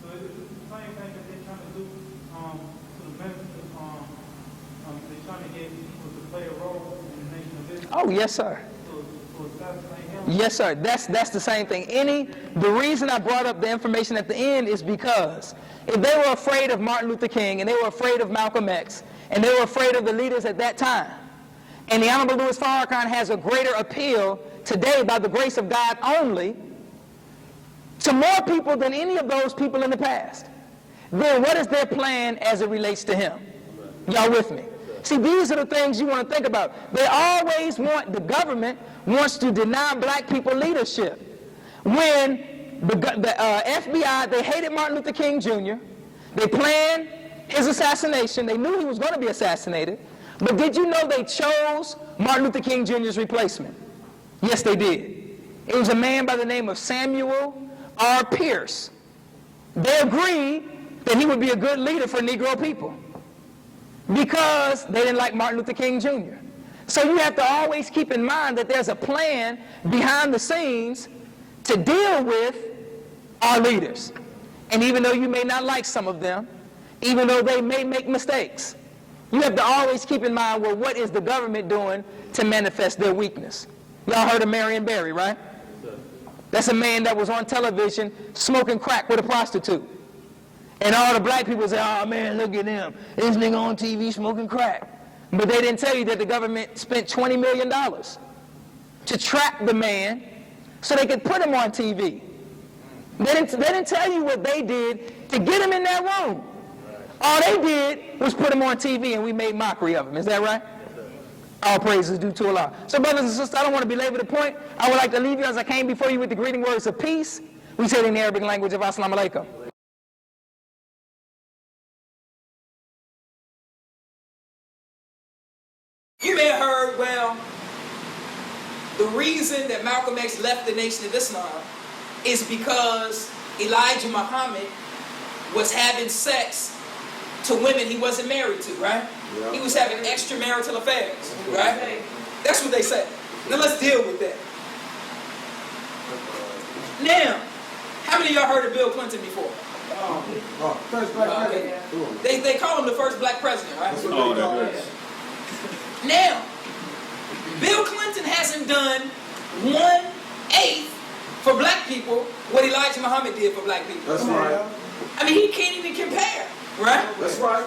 So is it the same thing that they're trying to do to the ministers? They're trying to get people to play a role in the Nation of Islam. Oh, yes, sir. So assassinate him. Yes, sir. That's the same thing. The reason I brought up the information at the end is because if they were afraid of Martin Luther King and they were afraid of Malcolm X and they were afraid of the leaders at that time, and the Honorable Louis Farrakhan has a greater appeal today by the grace of God only to more people than any of those people in the past, then what is their plan as it relates to him? Y'all with me? See, these are the things you want to think about. They always want, the government wants to deny black people leadership. When the FBI, they hated Martin Luther King Jr., they planned his assassination, they knew he was going to be assassinated, but did you know they chose Martin Luther King Jr.'s replacement? Yes, they did. It was a man by the name of Samuel R. Pierce. They agreed that he would be a good leader for Negro people because they didn't like Martin Luther King Jr. So you have to always keep in mind that there's a plan behind the scenes to deal with our leaders. And even though you may not like some of them, even though they may make mistakes, you have to always keep in mind, well, what is the government doing to manifest their weakness? Y'all heard of Marion Barry, right? That's a man that was on television smoking crack with a prostitute. And all the black people say, oh man, look at him. This nigga on TV smoking crack. But they didn't tell you that the government spent $20 million to trap the man so they could put him on TV. They didn't tell you what they did to get him in that room. All they did was put him on TV and we made mockery of him. Is that right? All praise is due to Allah. So brothers and sisters, I don't want to belabor the point. I would like to leave you as I came before you with the greeting words of peace. We say it in the Arabic language of Assalamu alaikum. You may have heard, well, the reason that Malcolm X left the Nation of Islam is because Elijah Muhammad was having sex to women he wasn't married to, right? Yeah. He was having extramarital affairs, right? That's what they say. Now let's deal with that. Now, how many of y'all heard of Bill Clinton before? First black president. They call him the first black president, right? Oh, that is. Now, Bill Clinton hasn't done 1/8 for black people what Elijah Muhammad did for black people. That's right. I mean, he can't even compare, right? That's right.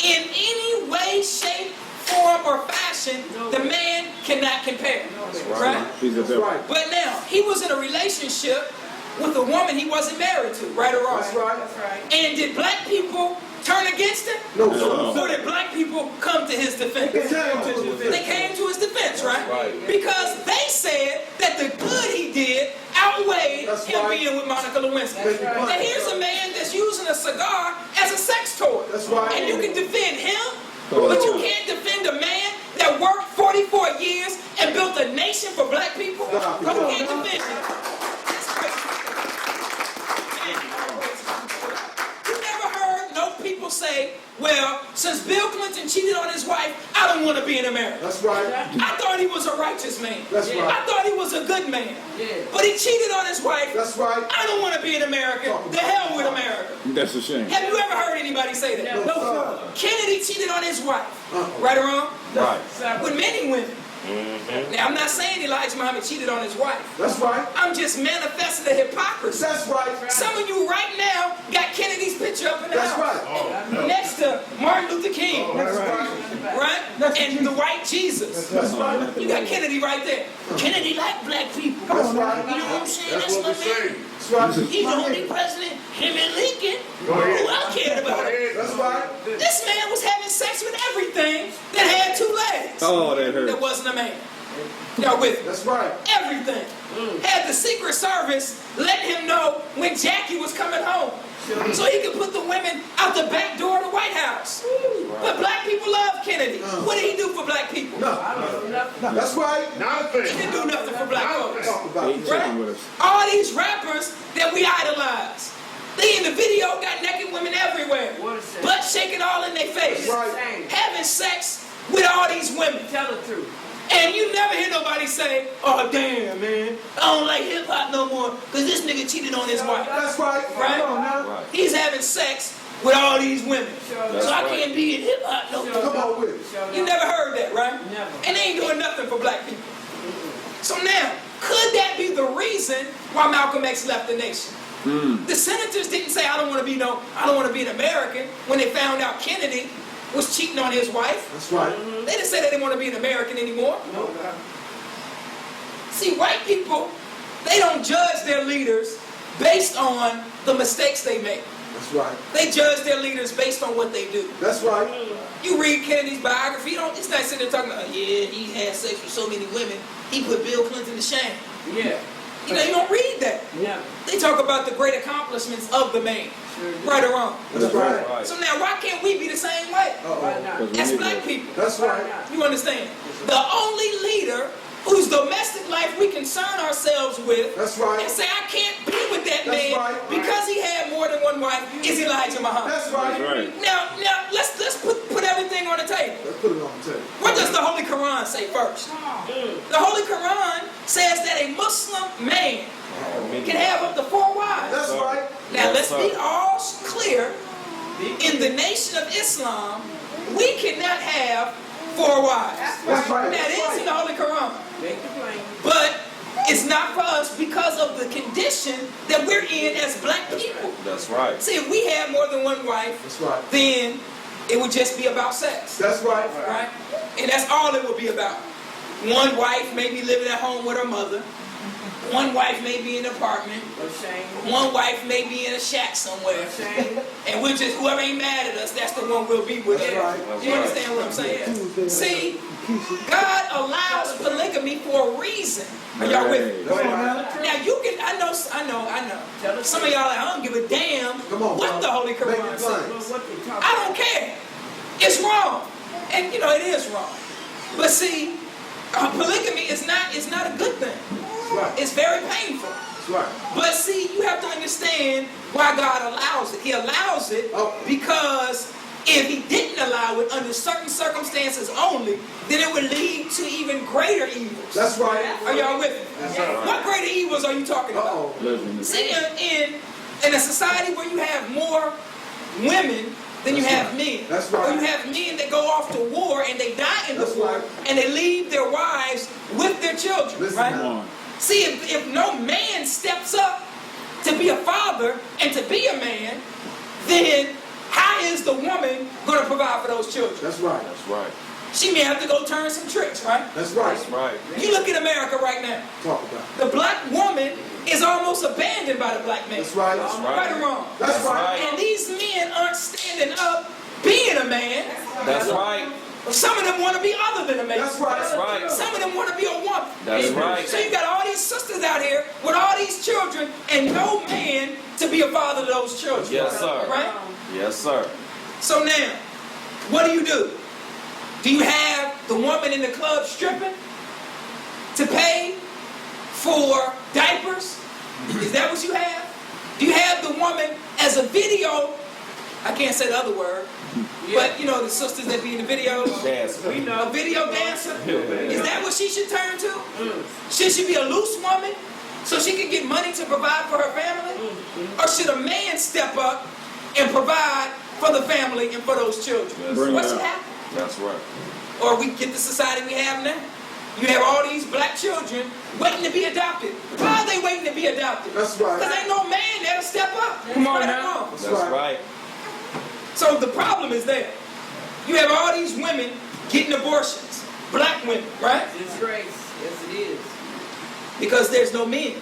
In any way, shape, form, or fashion, the man cannot compare, right? That's right. But now, he was in a relationship with a woman he wasn't married to, right or wrong? That's right. And did black people turn against him? No. Or did black people come to his defense? They came to his defense, right? Because they said that the good he did outweighed him being with Monica Lewinsky. And here's a man that's using a cigar as a sex toy. That's right. And you can defend him, but you can't defend a man that worked 44 years and built a nation for black people. You can't defend him. That's crazy. You never heard no people say, well, since Bill Clinton cheated on his wife, I don't want to be in America. That's right. I thought he was a righteous man. That's right. I thought he was a good man. But he cheated on his wife. That's right. I don't want to be in America. The hell with America. That's a shame. Have you ever heard anybody say that? No, sir. Kennedy cheated on his wife. Right or wrong? Right. With many women. Now, I'm not saying Elijah Muhammad cheated on his wife. That's right. I'm just manifesting the hypocrisy. That's right. Some of you right now got Kennedy's picture up in the That's house. right. Next to Martin Luther King. That's right. Right? And the white Jesus. That's right. You got Kennedy right there. Kennedy liked black people. That's right. You know what I'm saying? That's my man. That's right. He's the only president, him and Lincoln, who I cared about. That's right. This man was having sex with everything that had two legs. Oh, that hurt. That wasn't a man. Y'all with me? That's right. Everything. Had the Secret Service letting him know when Jackie was coming home. So he could put the women out the back door of the White House. But black people love Kennedy. What did he do for black people? No. That's right. He didn't do nothing for black folks. Talk about it. Checking with us. All these rappers that we idolize, they in the video got naked women everywhere. Butt shaking all in their face. Right. Having sex with all these women. Tell the truth. And you never hear nobody say, oh, damn, man, I don't like hip-hop no more because this nigga cheated on his wife. That's right. Right? Come on now. Right. He's having sex with all these women. That's So I right. can't be in hip-hop no more. Come on with it. You never heard that, right? Never. And they ain't doing nothing for black people. So now, could that be the reason why Malcolm X left the nation? The senators didn't say, I don't want to be an American when they found out Kennedy was cheating on his wife. That's right. They didn't say they didn't want to be an American anymore. See, white people, they don't judge their leaders based on the mistakes they make. That's right. They judge their leaders based on what they do. That's right. You read Kennedy's biography, it's not sitting there talking about, yeah, he had sex with so many women, he put Bill Clinton to shame. Yeah. You know, you don't read that. Yeah. They talk about the great accomplishments of the man. Right or wrong. That's right. So now, why can't we be the same way? Why not? As black people. That's right. You understand? The only leader whose domestic life we concern ourselves with That's right. and say, I can't be with that That's man right. because he had more than one wife is Elijah Muhammad. That's right. Right. Now let's put everything on the table. Let's put it on the table. What does the Holy Quran say first? The Holy Quran says that a Muslim man can have up to 4 wives. That's right. Now let's be all clear. In the Nation of Islam, we cannot have 4 wives. That's right. Now it is in the Holy Quran. Make the plain. But it's not for us because of the condition that we're in as black people. That's right. See, if we had more than one wife, That's right. then it would just be about sex. That's right. Right? And that's all it would be about. One wife may be living at home with her mother. One wife may be in an apartment. No shame. One wife may be in a shack somewhere. No shame. And we're just, whoever ain't mad at us, that's the one we'll be with. That's right. You understand what I'm saying? See, God allows polygamy for a reason. Are y'all with me? Come on now. Now you can, I know. Some of y'all like, I don't give a damn Come on, what the Holy Make Quran it says. plain. What they talk I don't care. It's wrong. And you know, it is wrong. But see, polygamy is not a good thing. right. It's very painful. That's right. But see, you have to understand why God allows it. He allows it because if he didn't allow it under certain circumstances only, then it would lead to even greater evils. That's right. Are y'all with me? That's right. What greater evils are you talking about? Uh-oh. See, in a society where you have more women than you have men, That's right. or you have men that go off to war and they die in the That's war, right. and they leave their wives with their children, Listen right? now. See, if no man steps up to be a father and to be a man, then how is the woman going to provide for those children? That's right. That's right. She may have to go turn some tricks, right? That's right. That's right. You look at America right now. Talk about it. The black woman is almost abandoned by the black man. That's right. That's Right or wrong? That's right. And these men aren't standing up being a man. That's right. Some of them want to be other than a man. That's right. That's right. Some of them want to be a woman. That's right. So you got all these sisters out here with all these children and no man to be a father to those children. Yes, sir. Right? Yes, sir. So now, what do? Do you have the woman in the club stripping to pay for diapers? Is that what you have? Do you have the woman as a video? I can't say the other word, but you know the sisters that be in the videos. Yes. We know. A video dancer? Is that what she should turn to? Should she be a loose woman so she can get money to provide for her family? Or should a man step up and provide for the family and for those children? Yes. What should happen? That's right. Or we get the society we have now. You have all these black children waiting to be adopted. Why are they waiting to be adopted? That's right. Because ain't no man that'll step up. Come on Right or now. wrong? That's That's right. right. So the problem is there. You have all these women getting abortions. Black women, right? Disgrace. Yes, it is. Because there's no men.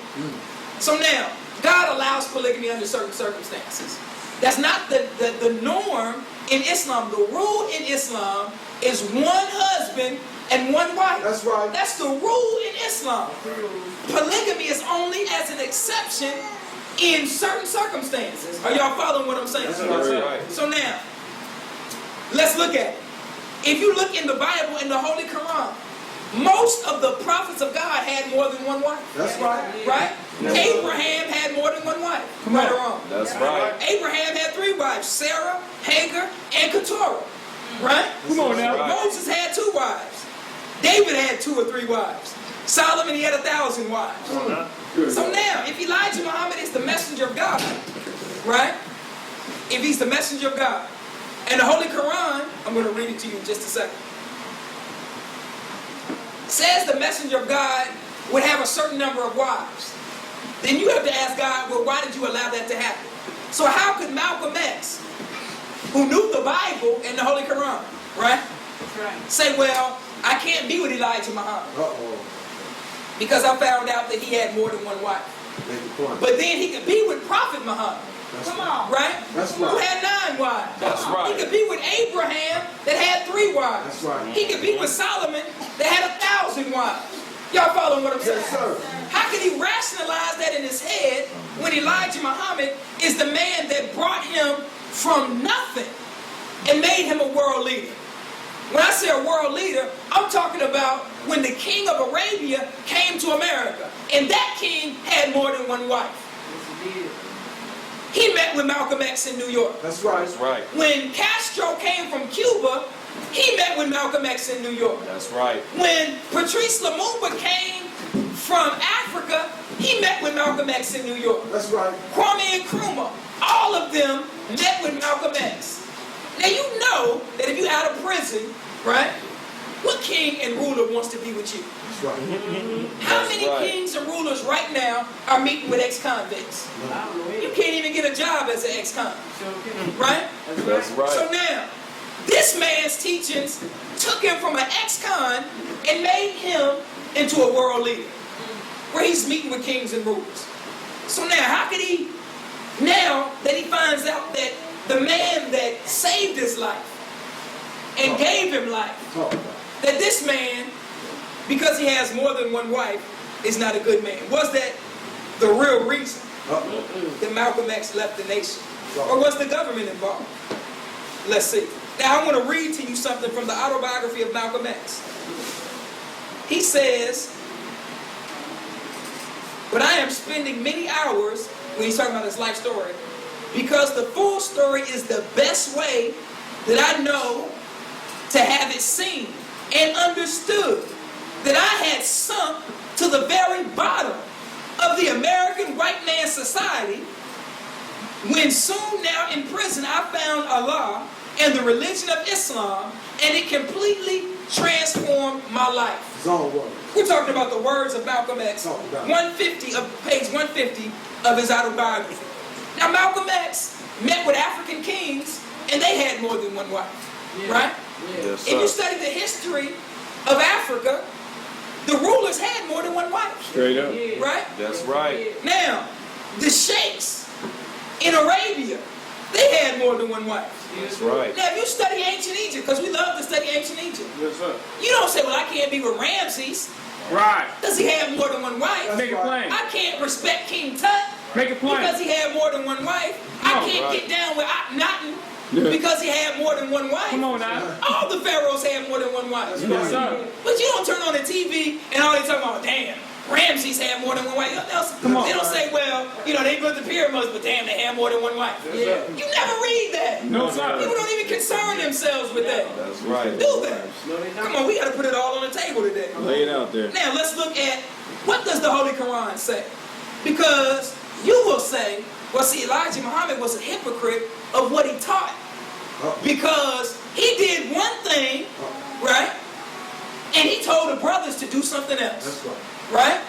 So now, God allows polygamy under certain circumstances. That's not the norm in Islam. The rule in Islam is one husband and one wife. That's right. That's the rule in Islam. Polygamy is only as an exception in certain circumstances. Are y'all following what I'm saying? That's That's right. So now, let's look at it. If you look in the Bible, in the Holy Quran, most of the prophets of God had more than one wife. That's right. Right? Abraham had more than one wife. Right or wrong? That's right. Abraham had 3 wives, Sarah, Hagar, and Keturah. Right? Come on now. Right. Moses had 2 wives. David had 2 or 3 wives. Solomon, he had 1,000 wives. So now, if Elijah Muhammad is the messenger of God, right? If he's the messenger of God, and the Holy Quran, I'm going to read it to you in just a second, says the messenger of God would have a certain number of wives. Then you have to ask God, well, why did you allow that to happen? So how could Malcolm X, who knew the Bible and the Holy Quran, right, That's right. say, well, I can't be with Elijah Muhammad Uh-oh. because I found out that he had more than one wife. Make the point. But then he could be with Prophet Muhammad, That's Come right. on. right? That's Who right. had 9 wives. That's right. He could be with Abraham that had 3 wives. That's right. He could be with Solomon that had 1,000 wives. Y'all following what I'm saying? Yes, sir. How can he rationalize that in his head when Elijah Muhammad is the man that brought him from nothing and made him a world leader? When I say a world leader, I'm talking about when the king of Arabia came to America, and that king had more than one wife. Yes, it is. He met with Malcolm X in New York. That's right. That's right. When Castro came from Cuba, he met with Malcolm X in New York. That's right. When Patrice Lumumba came from Africa, he met with Malcolm X in New York. That's right. Kwame Nkrumah, all of them met with Malcolm X. Now you know that if you're out of prison, right, what king and ruler wants to be with you? That's right. How That's many right. kings and rulers right now are meeting with ex-convicts? I don't know You it. can't even get a job as an ex-convict, Sure can. right? That's right. So now, this man's teachings took him from an ex-con and made him into a world leader, where he's meeting with kings and rulers. So now, how could he, now that he finds out that the man that saved his life and gave him life, Talk about it. that this man, because he has more than one wife, is not a good man? Was that the real reason Uh-oh. that Malcolm X left the nation? Or was the government involved? Let's see. Now I want to read to you something from the autobiography of Malcolm X. He says, but I am spending many hours, when he's talking about his life story, because the full story is the best way that I know to have it seen and understood, that I had sunk to the very bottom of the American white man society, when soon now in prison I found Allah and the religion of Islam, and it completely transformed my life. We're talking about the words of Malcolm X, 150 of page 150 of his autobiography. Now Malcolm X met with African kings, and they had more than one wife, right? Yes, If you sir. study the history of Africa, the rulers had more than one wife, Straight up. right? That's right. Now, the sheikhs in Arabia, they had more than one wife. That's right. Now, if you study ancient Egypt, because we love to study ancient Egypt, Yes, sir. you don't say, well, I can't be with Ramses. Right. Does he have more than one wife? Make it plain. I can't respect King Tut Make it plain. because he had more than one wife. I Come on, can't right. get down with Akhenaten Yeah. because he had more than one wife. Come on now. All the pharaohs had more than one wife. Yes, sir. But you don't turn on the TV and all they talking about, damn, Ramses had more than one wife. Come on. They don't say, well, you know, they built the pyramids, but damn, they had more than one wife. You never read that. No, sir. People don't even concern themselves with that. That's right. Do that. Come on, we got to put it all on the table today. Lay it out there. Now, let's look at what does the Holy Quran say? Because you will say, well, see, Elijah Muhammad was a hypocrite of what he taught. Because he did one thing, right? And he told the brothers to do something else. Right?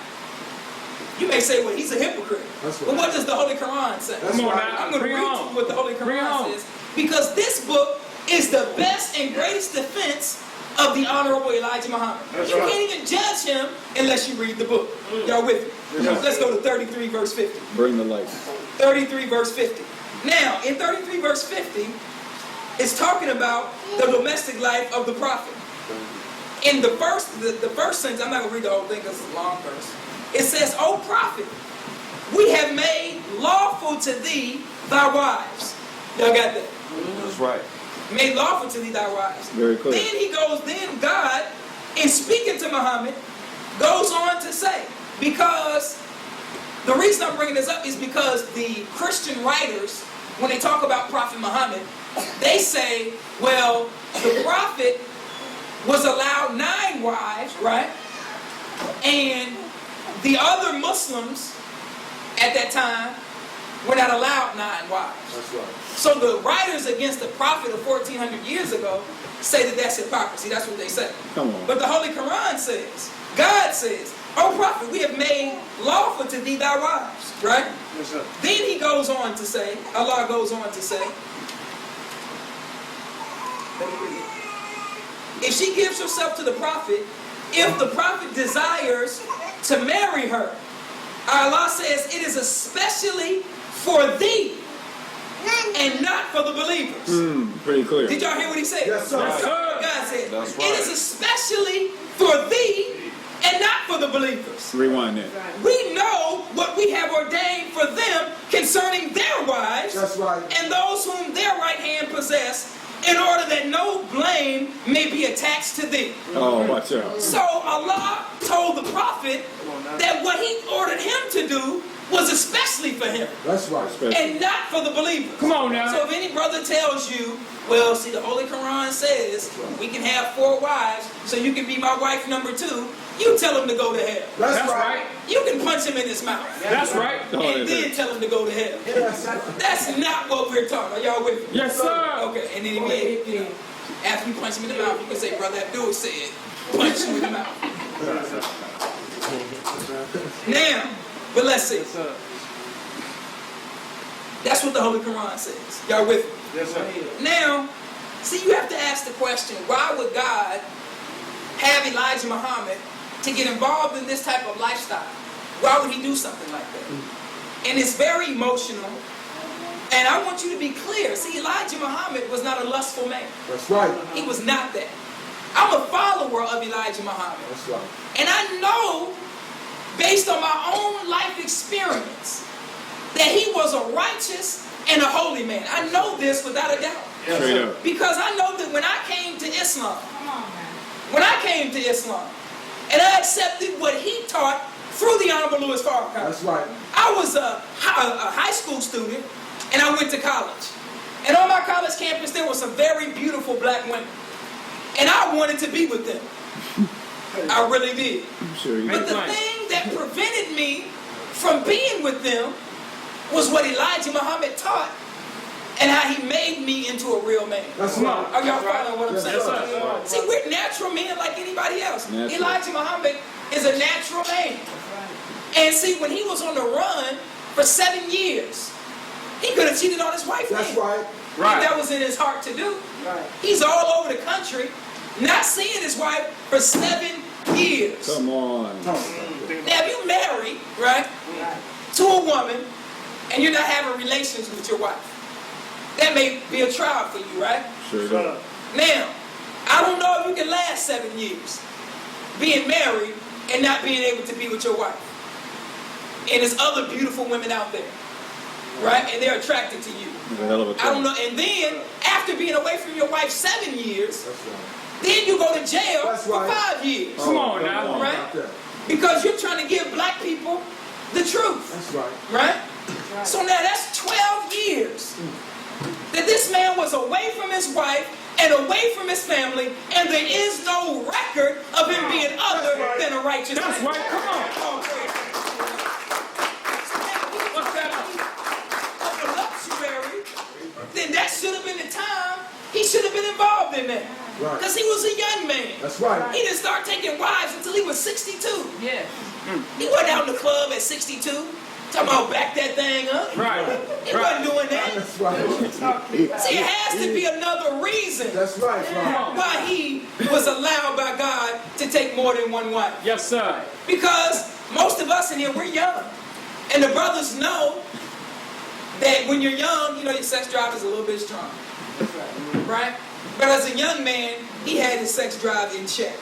You may say, well, he's a hypocrite. But what does the Holy Quran say? Come on now. I'm going to Bring read it you on. what the Holy Bring it Quran on. says. Because this book is the best and greatest defense of the Honorable Elijah Muhammad. You can't even judge him unless you read the book. Y'all with me? Let's go to 33 verse 50. Bring the light. 33 verse 50. Now, in 33 verse 50, it's talking about the domestic life of the prophet. In the first sentence, I'm not going to read the whole thing because it's a long verse. It says, O prophet, we have made lawful to thee thy wives. Y'all got that? That's right. Made lawful to thee thy wives. Very clear. Then God, in speaking to Muhammad, goes on to say, because the reason I'm bringing this up is because the Christian writers, when they talk about Prophet Muhammad, they say, well, the prophet was allowed 9 wives, right? And the other Muslims at that time were not allowed 9 wives. That's right. So the writers against the prophet of 1400 years ago say that that's hypocrisy. That's what they say. Come on. But the Holy Quran says, God says, O prophet, we have made lawful to thee thy wives, right? Yes, sir. Then he goes on to say, Allah goes on to say, let me read it. If she gives herself to the prophet, if the prophet desires to marry her, Allah says it is especially for thee and not for the believers. Pretty clear. Did y'all hear what he said? Yes, sir. That's what God said. That's It right. is especially for thee and not for the believers. Rewind that. We know what we have ordained for them concerning their wives That's right. and those whom their right hand possess, in order that no blame may be attached to thee. Oh, watch out. So Allah told the prophet that what he ordered him to do was especially for him That's right. and not for the believers. Come on now. So if any brother tells you, well, see, the Holy Quran says we can have 4 wives, so you can be my wife number 2, you tell him to go to hell. That's right. You can punch him in his mouth That's right. and then tell him to go to hell. Yes, sir. That's not what we're talking. Are y'all with me? Yes, sir. Okay, and then you know, after you punch him in the mouth, you can say, Brother Abdul said, punch him in the mouth. Now, but let's see. That's what the Holy Quran says. Y'all with me? Yes, sir. Now, see, you have to ask the question, why would God have Elijah Muhammad to get involved in this type of lifestyle? Why would he do something like that? And it's very emotional. And I want you to be clear. See, Elijah Muhammad was not a lustful man. That's right. He was not that. I'm a follower of Elijah Muhammad. That's right. And I know, based on my own life experience, that he was a righteous and a holy man. I know this without a doubt. Straight up. Because I know that when I came to Islam, and I accepted what he taught through the Honorable Louis Farrakhan. That's right. I was a high school student, and I went to college. And on my college campus, there were some very beautiful black women. And I wanted to be with them. I really did. I'm sure you But the thing that prevented me from being with them was what Elijah Muhammad taught and how he made me into a real man. That's right. Are y'all following what I'm saying? Yes, sir. See, we're natural men like anybody else. Natural. Elijah Muhammad is a natural man. And see, when he was on the run for 7 years, he could have cheated on his wife. That's then. right. If that was in his heart to do. Right. He's all over the country, not seeing his wife for 7 years. Come on. Now, if you married, right, to a woman, and you're not having relations with your wife, that may be a trial for you, right? Sure does. Now, I don't know if you can last 7 years being married and not being able to be with your wife. And there's other beautiful women out there, right? And they're attracted to you. It's a hell of a I don't thing. know. And then, after being away from your wife 7 years, That's right. then you go to jail That's for right. 5 years. Come on now. Right? Out there. Because you're trying to give black people the truth. That's right. Right? So now that's 12 years that this man was away from his wife and away from his family, and there is no record of him being other than a righteous man. That's right. Come on. So now, if he was of a luxuary, then that should have been the time he should have been involved in that. Right. Because he was a young man. That's right. He didn't start taking wives until he was 62. Yes. He wasn't out in the club at 62. Talking about back that thing up. Right. He wasn't doing that. That's right. See, it has to be another reason That's right. Right. why he was allowed by God to take more than one wife. Yes, sir. Because most of us in here, we're young. And the brothers know that when you're young, you know, your sex drive is a little bit strong. Right? But as a young man, he had his sex drive in check.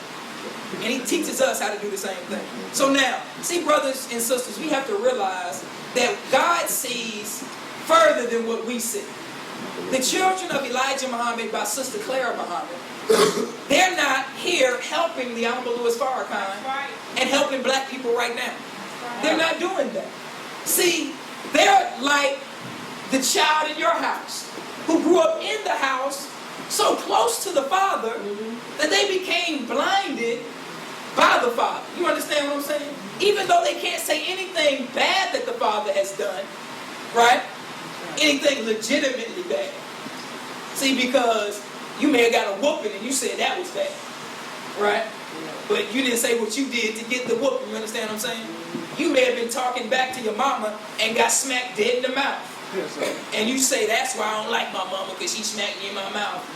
And he teaches us how to do the same thing. So now, see, brothers and sisters, we have to realize that God sees further than what we see. The children of Elijah Muhammad by Sister Clara Muhammad, they're not here helping the Honorable Louis Farrakhan and helping black people right now. They're not doing that. See, they're like the child in your house who grew up in the house so close to the father that they became blinded by the father. You understand what I'm saying? Even though they can't say anything bad that the father has done, right? Anything legitimately bad. See, because you may have got a whooping and you said that was bad, right? But you didn't say what you did to get the whooping. You understand what I'm saying? You may have been talking back to your mama and got smacked dead in the mouth. And you say, that's why I don't like my mama, because she smacked me in my mouth.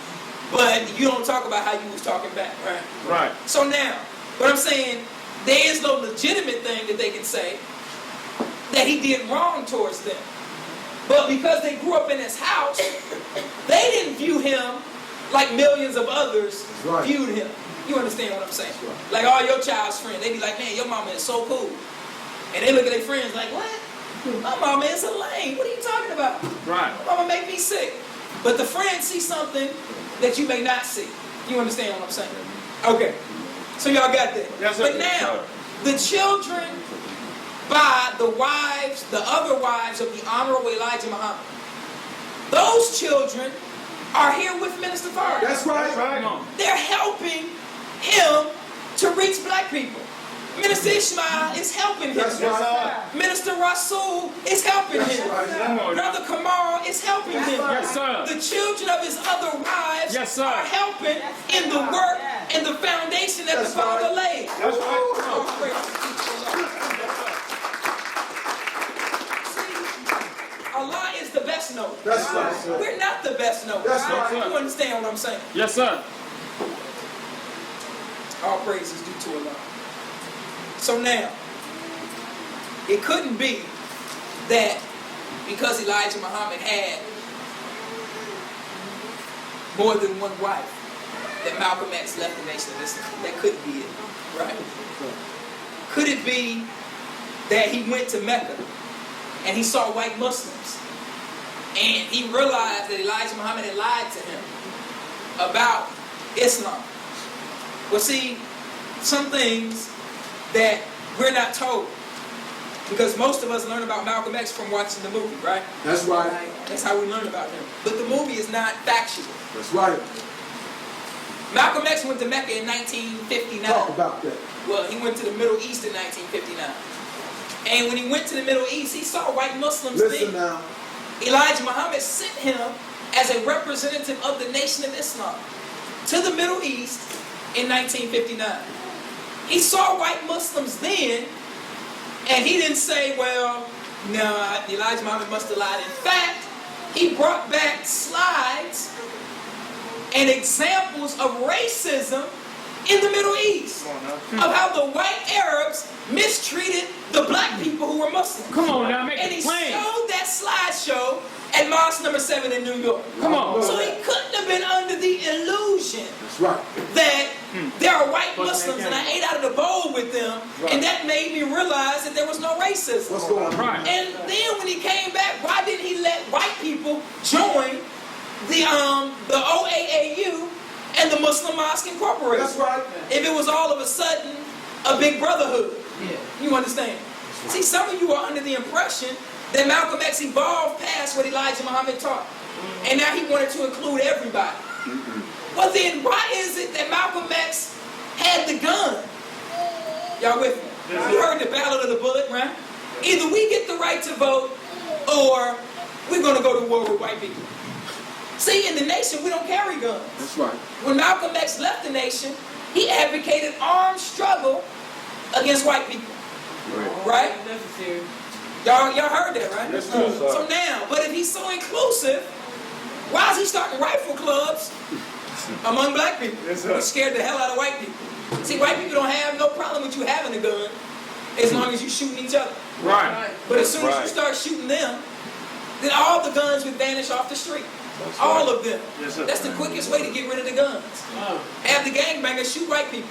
But you don't talk about how you was talking back, right? Right. So now, what I'm saying, there is no legitimate thing that they can say that he did wrong towards them. But because they grew up in his house, they didn't view him like millions of others Right. viewed him. You understand what I'm saying? Like all your child's friends, they be like, man, your mama is so cool. And they look at their friends like, what? My mama is a lame. What are you talking about? Right. My mama make me sick. But the friends see something that you may not see. You understand what I'm saying? Okay. So y'all got that. Yes, sir. But now, the children by the wives, the other wives of the Honorable Elijah Muhammad, those children are here with Minister Farrakhan. That's right. Come on. They're helping him to reach black people. Minister Ishmael is helping him. That's right. Minister Rasul is helping him. Come on. Brother Kamal is helping him. Yes, sir. The children of his other wives Yes, sir. are helping in the work and the foundation that the That's Father right. laid. That's right. Come on. Oh, praise be to Allah. See, Allah is the best knower. That's right, sir. We're not the best knowers. That's right. You understand what I'm saying? Yes, sir. All praise is due to Allah. So now, it couldn't be that because Elijah Muhammad had more than one wife, that Malcolm X left the Nation of Islam. That couldn't be it, right? Could it be that he went to Mecca and he saw white Muslims and he realized that Elijah Muhammad had lied to him about Islam? Well, see, some things that we're not told. Because most of us learn about Malcolm X from watching the movie, right? That's right. That's how we learn about him. But the movie is not factual. That's right. Malcolm X went to Mecca in 1959. Talk about that. Well, he went to the Middle East in 1959. And when he went to the Middle East, he saw white Muslims Listen there. now. Elijah Muhammad sent him as a representative of the Nation of Islam to the Middle East in 1959. He saw white Muslims then, and he didn't say, well, no, Elijah Muhammad must have lied. In fact, he brought back slides and examples of racism in the Middle East, of how the white Arabs mistreated the black people who were Muslims. Come on now, make And it he plain. showed that slideshow at Mosque number 7 in New York. Come on. So he couldn't have been under the illusion That's right. that there are white Muslims and I ate out of the bowl with them, and that made me realize that there was no racism. What's going on? Right. And then when he came back, why didn't he let white people join the OAAU and the Muslim Mosque Incorporated? That's right. If it was all of a sudden a big brotherhood. Yeah. You understand? See, some of you are under the impression that Malcolm X evolved past what Elijah Muhammad taught. And now he wanted to include everybody. Well then, why is it that Malcolm X had the gun? Y'all with me? You heard the battle of the bullet, right? Either we get the right to vote, or we're going to go to war with white people. See, in the nation, we don't carry guns. That's right. When Malcolm X left the nation, he advocated armed struggle against white people. Right? Necessary. Y'all heard that, right? Yes, sir. So now, but if he's so inclusive, why is he starting rifle clubs among black people? Yes, sir. He's scared the hell out of white people. See, white people don't have no problem with you having a gun as long as you're shooting each other. Right. But as soon as you Right. start shooting them, then all the guns would vanish off the street. All of them. Yes, sir. That's the quickest way to get rid of the guns. Oh. Have the gangbangers shoot white people,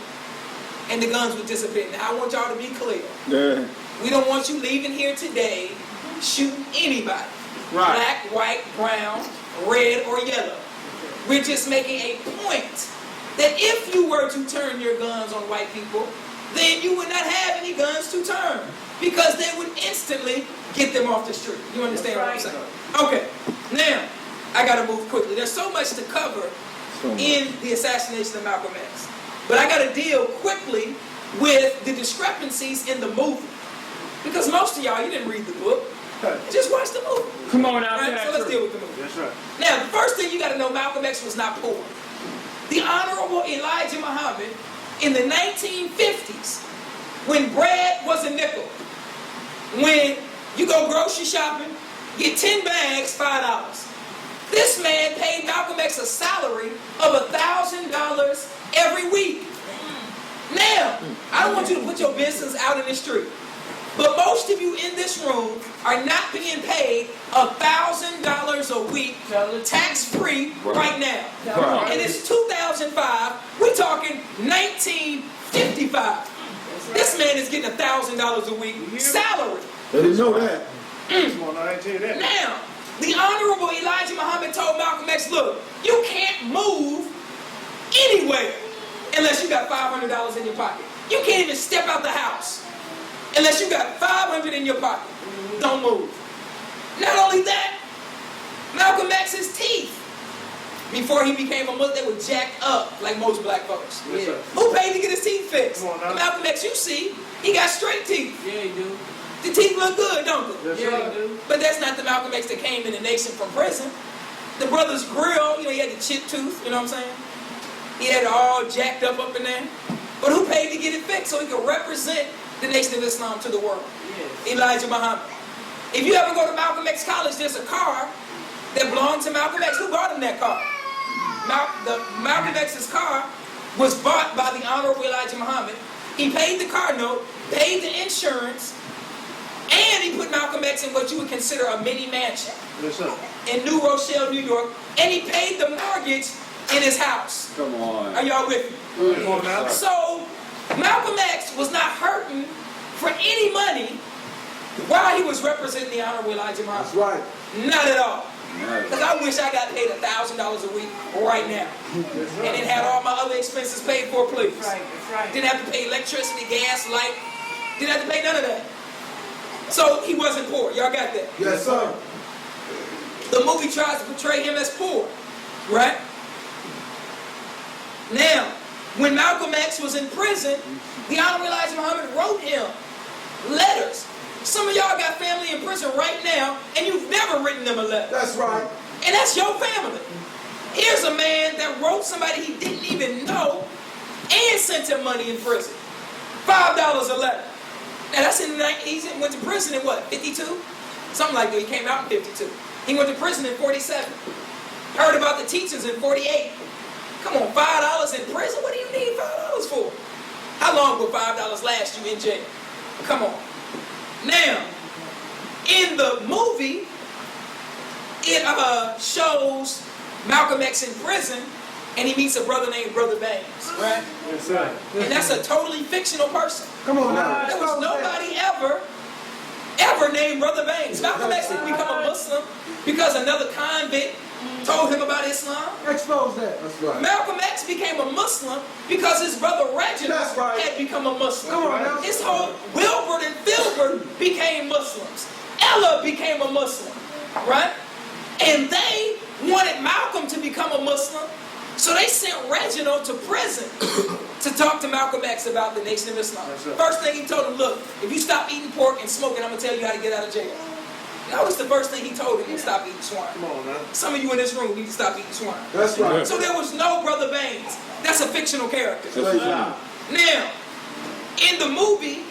and the guns would disappear. Now, I want y'all to be clear. Yeah. We don't want you leaving here today shooting anybody. Right. Black, white, brown, red, or yellow. We're just making a point that if you were to turn your guns on white people, then you would not have any guns to turn, because they would instantly get them off the street. You understand what I'm saying? Okay, now, I gotta move quickly. There's so much to cover in the assassination of Malcolm X. But I gotta deal quickly with the discrepancies in the movie. Because most of y'all, you didn't read the book. Just watch the movie. Come on now, Right? tell So that let's deal truth. with the movie. That's right. Now, the first thing you got to know, Malcolm X was not poor. The Honorable Elijah Muhammad, in the 1950s, when bread was a nickel, when you go grocery shopping, get 10 bags, $5. This man paid Malcolm X a salary of $1,000 every week. Now, I don't want you to put your business out in the street, but most of you in this room are not being paid $1,000 a week, tax-free, right now. Right. And it's 2005. We're talking 1955. This man is getting $1,000 a week salary. They didn't know that. Come on, I ain't tell you that. Now, the Honorable Elijah Muhammad told Malcolm X, look, you can't move anywhere unless you got $500 in your pocket. You can't even step out the house unless you got $500 in your pocket. Don't move. Not only that, Malcolm X's teeth, before he became a Muslim, they were jacked up like most black folks. Yes, sir. Who paid to get his teeth fixed? Come on now. Malcolm X, you see, he got straight teeth. Yeah, you do. The teeth look good, don't they? Yes, Yeah, sir. you do. But that's not the Malcolm X that came in the nation from prison. The brother's grill, he had the chip tooth, you know what I'm saying? He had it all jacked up in there. But who paid to get it fixed so he could represent the Nation of Islam to the world? Yes. Elijah Muhammad. If you ever go to Malcolm X College, there's a car that belonged to Malcolm X. Who bought him that car? Malcolm X's car was bought by the Honorable Elijah Muhammad. He paid the car note, paid the insurance, and he put Malcolm X in what you would consider a mini mansion Yes, sir. in New Rochelle, New York, and he paid the mortgage in his house. Come on. Are y'all with me? Come on now. So, Malcolm X was not hurting for any money while he was representing the Honorable Elijah That's Muhammad. right. Not at all. Nice. Because I wish I got paid $1,000 a week right now. And it had all my other expenses paid for, please. That's right. That's right. Didn't have to pay electricity, gas, light. Didn't have to pay none of that. So he wasn't poor. Y'all got that? Yes, sir. The movie tries to portray him as poor, right? Now, when Malcolm X was in prison, the Honorable Elijah Muhammad wrote him letters. Some of y'all got family in prison right now, and you've never written them a letter. That's right. And that's your family. Here's a man that wrote somebody he didn't even know and sent him money in prison. $5 a letter. Now that's in the he went to prison in what, 52? Something like that. He came out in 52. He went to prison in 47. Heard about the teachings in 48. Come on, $5 in prison? What do you need $5 for? How long will $5 last you in jail? Come on. Now, in the movie, it shows Malcolm X in prison, and he meets a brother named Brother Bangs, right? Yes, sir. And that's a totally fictional person. Come on now. There was nobody ever named Brother Bangs. Malcolm X didn't become a Muslim because another convict told him about Islam. Expose that. That's right. Malcolm X became a Muslim because his brother Reginald That's right. had become a Muslim. Come on now. His whole Wilbert and Filbert became Muslims. Ella became a Muslim, right? And they wanted Malcolm to become a Muslim, so they sent Reginald to prison to talk to Malcolm X about the Nation of Islam. First thing he told him, look, if you stop eating pork and smoking, I'm going to tell you how to get out of jail. That was the first thing he told him, to stop eating swine. Come on now. Some of you in this room need to stop eating swine. That's right. So there was no Brother Bangs. That's a fictional character. Straight down. Now, in the movie,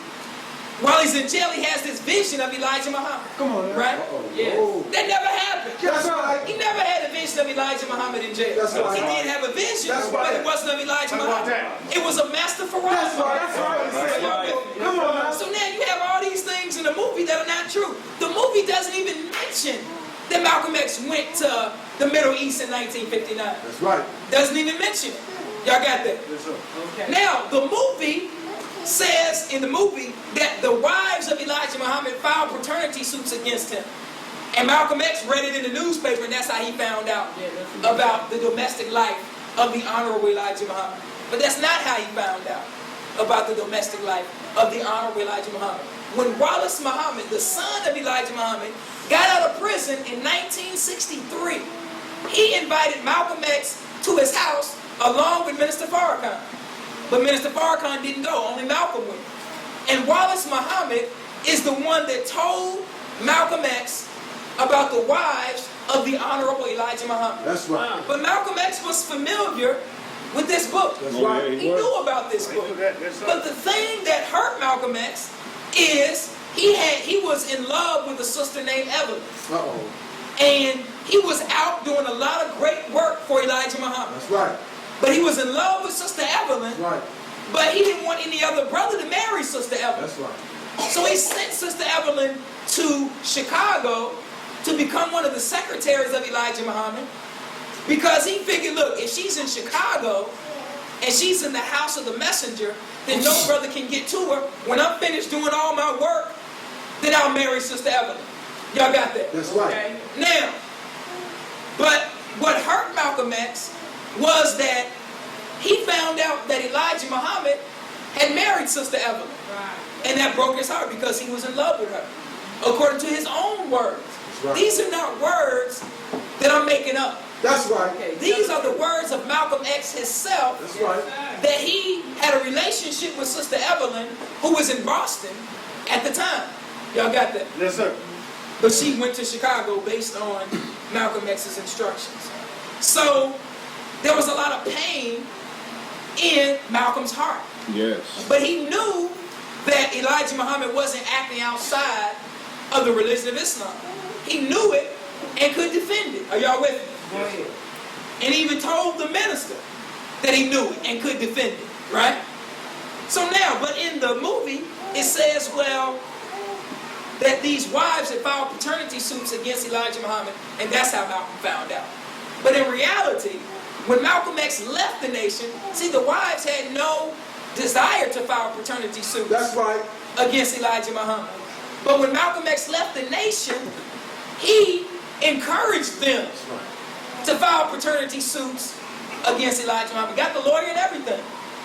while he's in jail, he has this vision of Elijah Muhammad. Come on now. Right? Yes. Oh. That never happened. That's right. He never had a vision of Elijah Muhammad in jail. That's right. He did have a vision, That's but right. it wasn't of Elijah How about Muhammad. that? It was a Master Farad. That's right. That's right. Come on now. So now you have all these things in the movie that are not true. The movie doesn't even mention that Malcolm X went to the Middle East in 1959. That's right. Doesn't even mention it. Y'all got that? Yes, sir. Okay. Now, the movie says in the movie that the wives of Elijah Muhammad filed paternity suits against him. And Malcolm X read it in the newspaper, and that's how he found out about the domestic life of the Honorable Elijah Muhammad. But that's not how he found out about the domestic life of the Honorable Elijah Muhammad. When Wallace Muhammad, the son of Elijah Muhammad, got out of prison in 1963, he invited Malcolm X to his house along with Minister Farrakhan. But Minister Farrakhan didn't go, only Malcolm went. And Wallace Muhammad is the one that told Malcolm X about the wives of the Honorable Elijah Muhammad. That's right. But Malcolm X was familiar with this book. That's Oh, right. yeah, He knew about this book. Yes, sir. But the thing that hurt Malcolm X is he was in love with a sister named Evelyn. Uh-oh. And he was out doing a lot of great work for Elijah Muhammad. That's right. But he was in love with Sister Evelyn, That's right. but he didn't want any other brother to marry Sister Evelyn. That's right. So he sent Sister Evelyn to Chicago to become one of the secretaries of Elijah Muhammad, because he figured, look, if she's in Chicago and she's in the house of the messenger, then no brother can get to her. When I'm finished doing all my work, then I'll marry Sister Evelyn. Y'all got that? That's right. Okay. Now, but what hurt Malcolm X was that he found out that Elijah Muhammad had married Sister Evelyn. Right. And that broke his heart because he was in love with her, according to his own words. right. These are not words that I'm making up. That's right. Okay. These are the words of Malcolm X himself, That's right. that he had a relationship with Sister Evelyn, who was in Boston at the time. Y'all got that? Yes, sir. But she went to Chicago based on Malcolm X's instructions. So there was a lot of pain in Malcolm's heart. Yes. But he knew that Elijah Muhammad wasn't acting outside of the religion of Islam. He knew it and could defend it. Are y'all with me? Go ahead. And he even told the minister that he knew it and could defend it, right? So now, but in the movie, it says, well, that these wives had filed paternity suits against Elijah Muhammad, and that's how Malcolm found out. But in reality, when Malcolm X left the nation, see, the wives had no desire to file paternity suits That's right. against Elijah Muhammad. But when Malcolm X left the nation, he encouraged them That's right. to file paternity suits against Elijah Muhammad. Got the lawyer and everything.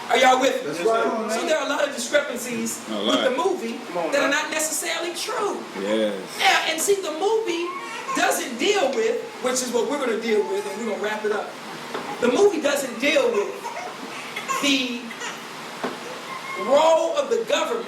Are y'all with me? That's right. So there are a lot of discrepancies A with lot. the movie on that are now. not necessarily true. Yes. Now, and see, the movie doesn't deal with, which is what we're going to deal with, and we're going to wrap it up. The movie doesn't deal with the role of the government